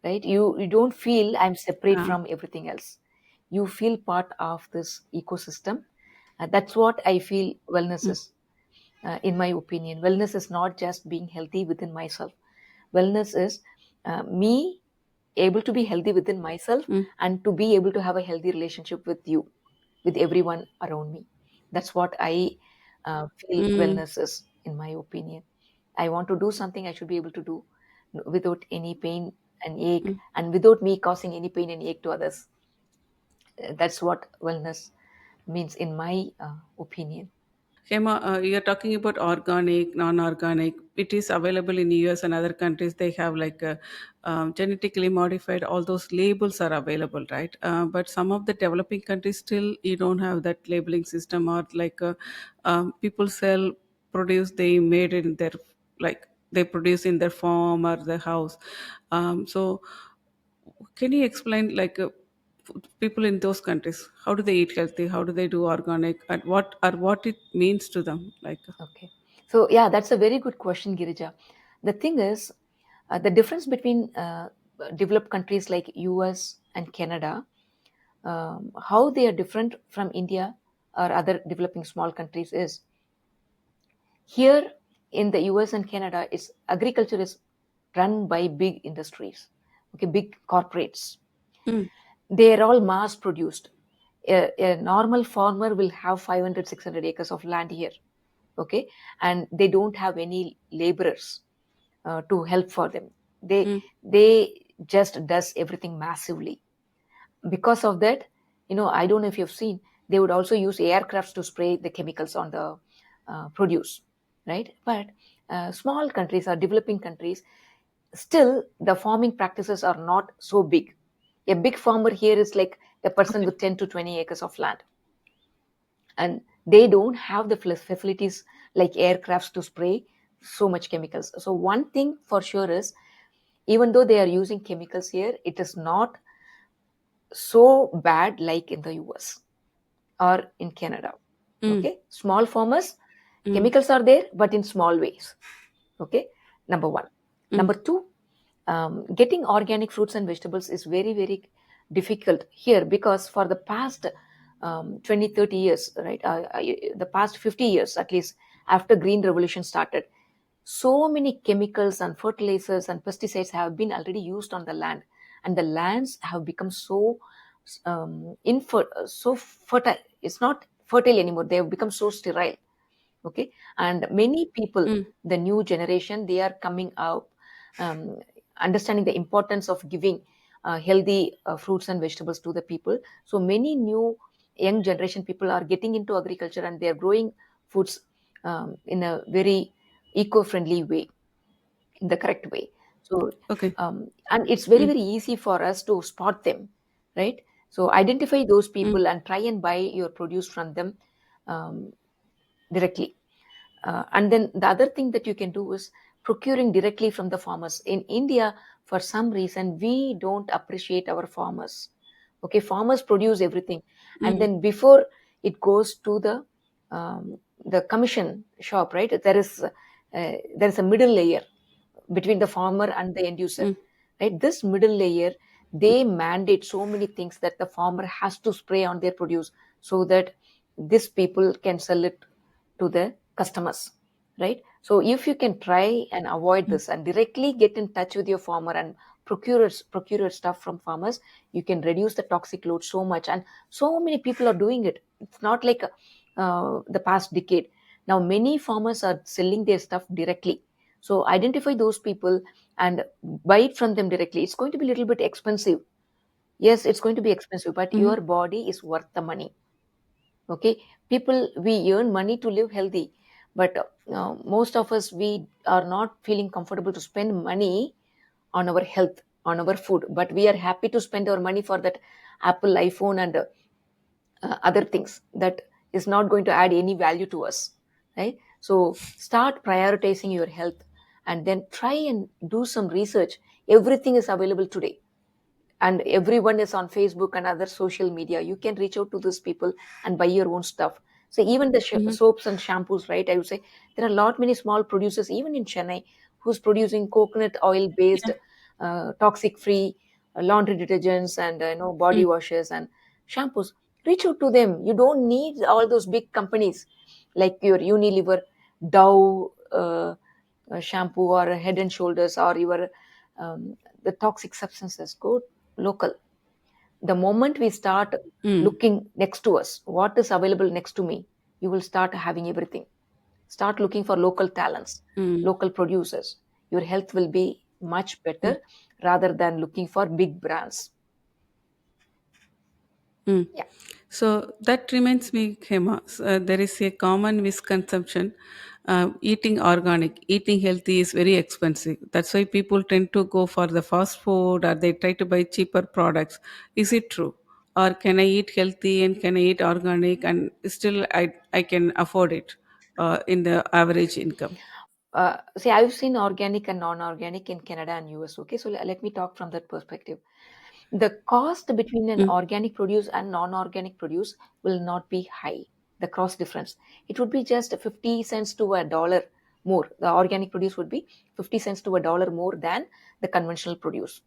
right? You don't feel I'm separate ah, from everything else. You feel part of this ecosystem. That's what I feel wellness mm, is. In my opinion, wellness is not just being healthy within myself. Wellness is me able to be healthy within myself, mm, and to be able to have a healthy relationship with you, with everyone around me. That's what I feel mm, wellness is, in my opinion. I want to do something, I should be able to do without any pain and ache, mm. and without me causing any pain and ache to others. That's what wellness means, in my opinion. Hema, you're talking about organic, non-organic. It is available in US and other countries. They have like genetically modified. All those labels are available, right? But some of the developing countries still you don't have that labeling system, or like people sell produce they made in their, like they produce in their farm or their house. So can you explain like people in those countries, how do they eat healthy, how do they do organic, and what it means to them, like Okay. So, yeah, that's a very good question, Girija. The thing is, the difference between developed countries like US and Canada, how they are different from India or other developing small countries is, here in the US and Canada, it's agriculture is run by big industries, okay, big corporates. mm, They are all mass produced. A normal farmer will have 500, 600 acres of land here, okay, and they don't have any laborers to help for them. they mm, they just does everything massively. Because of that, I don't know if you've seen, they would also use aircrafts to spray the chemicals on the produce, right? But small countries or developing countries, still the farming practices are not so big. A big farmer here is like a person okay, with 10 to 20 acres of land, and they don't have the facilities like aircrafts to spray so much chemicals. So one thing for sure is, even though they are using chemicals here, it is not so bad like in the US or in Canada. mm, Okay, small farmers, mm, chemicals are there, but in small ways. Okay, number one. mm, Number two, getting organic fruits and vegetables is very, very difficult here, because for the past 20, 30 years, right, the past 50 years at least, after Green Revolution started, so many chemicals and fertilizers and pesticides have been already used on the land, and the lands have become so so fertile. It's not fertile anymore. They have become so sterile. Okay, and many people, mm. the new generation, they are coming up, um, understanding the importance of giving healthy fruits and vegetables to the people. So many new young generation people are getting into agriculture, and they are growing foods in a very eco-friendly way, in the correct way. So Okay. and it's very, Mm, very easy for us to spot them, right? So identify those mm, people and try and buy your produce from them um, directly. And then the other thing that you can do is procuring directly from the farmers. In India, for some reason, we don't appreciate our farmers. Okay, farmers produce everything, and mm, then before it goes to the commission shop, right? There is a middle layer between the farmer and the end user, mm, right? This middle layer, they mandate so many things that the farmer has to spray on their produce, so that these people can sell it to the customers, right? So if you can try and avoid mm, this and directly get in touch with your farmer and procure stuff from farmers, you can reduce the toxic load so much. And so many people are doing it. It's not like the past decade. Now many farmers are selling their stuff directly. So identify those people and buy it from them directly. It's going to be a little bit expensive. Yes, it's going to be expensive, but Mm-hmm. your body is worth the money. Okay, people, we earn money to live healthy, but most of us, we are not feeling comfortable to spend money on our health, on our food, but we are happy to spend our money for that Apple iPhone and other things that is not going to add any value to us, right? So start prioritizing your health, and then try and do some research. Everything is available today, and everyone is on Facebook and other social media. You can reach out to these people and buy your own stuff. So even the Mm-hmm. soaps and shampoos, right? I would say there are a lot many small producers even in Chennai who's producing coconut oil based, Yeah. toxic free laundry detergents and body Mm. washes and shampoos. Reach out to them. You don't need all those big companies like your Unilever, Dove shampoo, or Head and Shoulders, or your the toxic substances. Go local. The moment we start Mm. looking next to us, what is available next to me, you will start having everything. Start looking for local talents, Mm. local producers. Your health will be much Mm. better rather than looking for big brands. Mm. Yeah. So that reminds me, Hema, there is a common misconception. Eating organic, eating healthy is very expensive. That's why people tend to go for the fast food or they try to buy cheaper products. Is it true? Or can I eat healthy and can I eat organic and still I can afford it in the average income? See, I've seen organic and non-organic in Canada and US. Okay, so let me talk from that perspective. The cost between an Mm. organic produce and non-organic produce will not be high. The cost difference, it would be just 50 cents to a dollar more. The organic produce would be 50 cents to a dollar more than the conventional produce.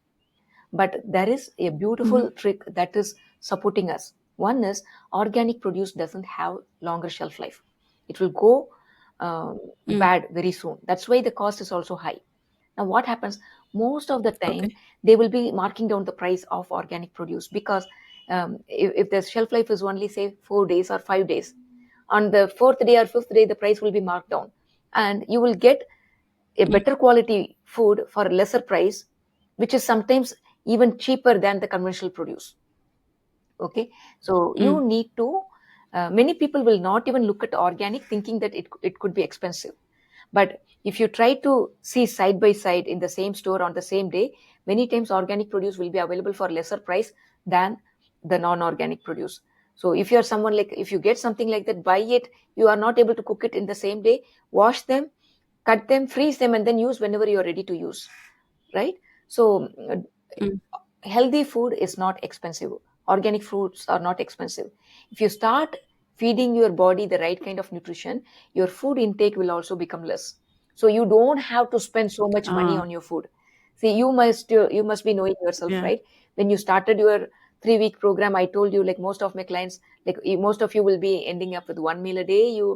But there is a Mm-hmm. beautiful trick that is supporting us. One is, organic produce doesn't have longer shelf life. It will go Mm. bad very soon. That's why the cost is also high. Now what happens, most of the time Okay. they will be marking down the price of organic produce, because if the shelf life is only say 4 days or 5 days, on the fourth day or fifth day the price will be marked down, and you will get a Mm. better quality food for a lesser price, which is sometimes even cheaper than the conventional produce. Okay, so you Mm. need to many people will not even look at organic thinking that it could be expensive. But if you try to see side by side in the same store on the same day, many times organic produce will be available for lesser price than the non-organic produce. So if you're someone like, if you get something like that, buy it. You are not able to cook it in the same day, wash them, cut them, freeze them, and then use whenever you're ready to use, right? So Mm. healthy food is not expensive. Organic fruits are not expensive. If you start feeding your body the right kind of nutrition, your food intake will also become less. So you don't have to spend so much money Ah, on your food. See, you must be knowing yourself, yeah. right? When you started your 3 week program, I told you, like, most of my clients, like, most of you will be ending up with one meal a day. You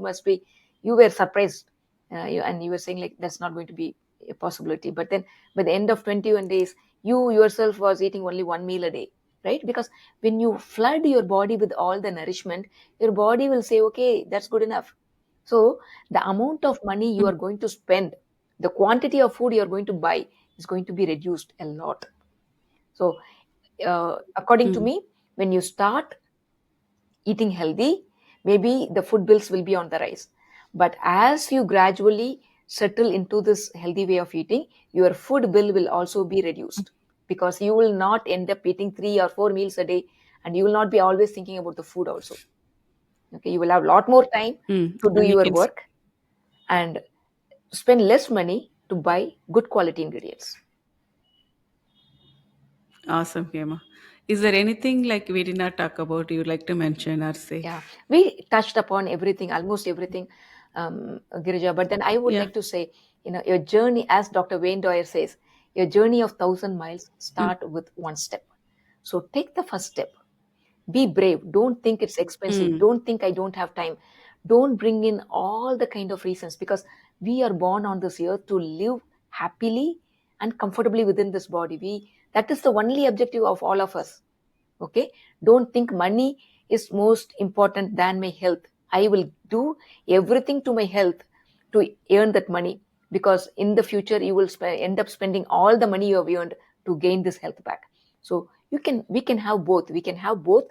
were surprised, and you were saying like that's not going to be a possibility. But then by the end of 21 days, you yourself was eating only one meal a day, right? Because when you flood your body with all the nourishment, your body will say, okay, that's good enough. So the amount of money you Mm. are going to spend, the quantity of food you are going to buy is going to be reduced a lot. So according to Mm. me, when you start eating healthy, maybe the food bills will be on the rise. But as you gradually settle into this healthy way of eating, your food bill will also be reduced, because you will not end up eating 3 or 4 meals a day, and you will not be always thinking about the food also. Okay, you will have a lot more time Mm. to do And we your can work and spend less money to buy good quality ingredients. awesome, Hema. Is there anything like we did not talk about you would like to mention or say? Yeah, we touched upon everything, almost everything, Girija. But then I would Yeah. like to say, your journey, as Dr. Wayne Dyer says, your journey of 1,000 miles Mm. start with one step. So take the first step. Be brave. Don't think it's expensive. Mm. Don't think I don't have time. Don't bring in all the kind of reasons, because we are born on this earth to live happily and comfortably within this body. We That is the only objective of all of us. Okay, don't think money is most important than my health. I will do everything to my health to earn that money, because in the future you will end up spending all the money you have earned to gain this health back. So we can have both. We can have both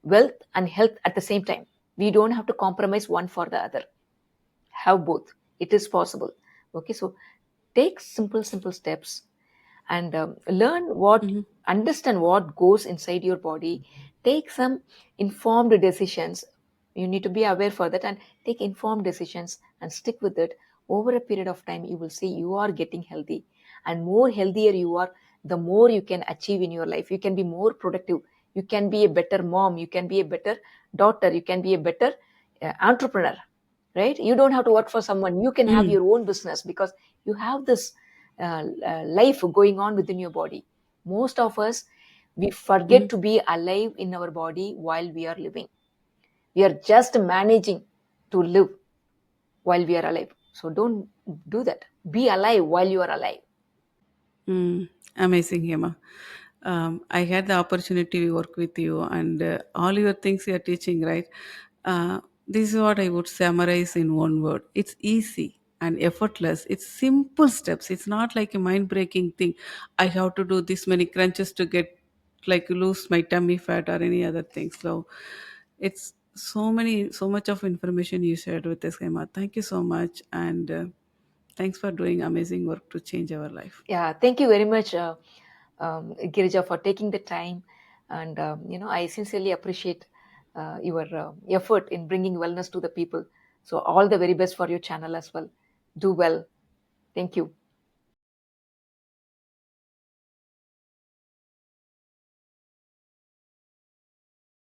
wealth and health at the same time. We don't have to compromise one for the other. Have both. It is possible. Okay, so take simple steps, and learn what Mm-hmm. understand what goes inside your body. Take some informed decisions. You need to be aware for that, and take informed decisions and stick with it. Over a period of time you will see you are getting healthy, and more healthier you are, the more you can achieve in your life. You can be more productive, you can be a better mom, you can be a better daughter, you can be a better entrepreneur, right? You don't have to work for someone, you can have Mm-hmm. your own business, because you have this life going on within your body. Most of us, we forget to be alive in our body while we are living. We are just managing to live while we are alive. So don't do that. Be alive while you are alive. Mm, amazing, Hema. I had the opportunity to work with you, and all your things you are teaching, right? This is what I would summarize in one word: it's easy and effortless. It's simple steps. It's not like a mind breaking thing. I have to do this many crunches to get, like, lose my tummy fat or any other thing. So it's so much of information you shared with us, Hema. Thank you so much, and thanks for doing amazing work to change our life. Yeah, thank you very much, Girija, for taking the time. And I sincerely appreciate your effort in bringing wellness to the people. So all the very best for your channel as well. Do well. Thank you.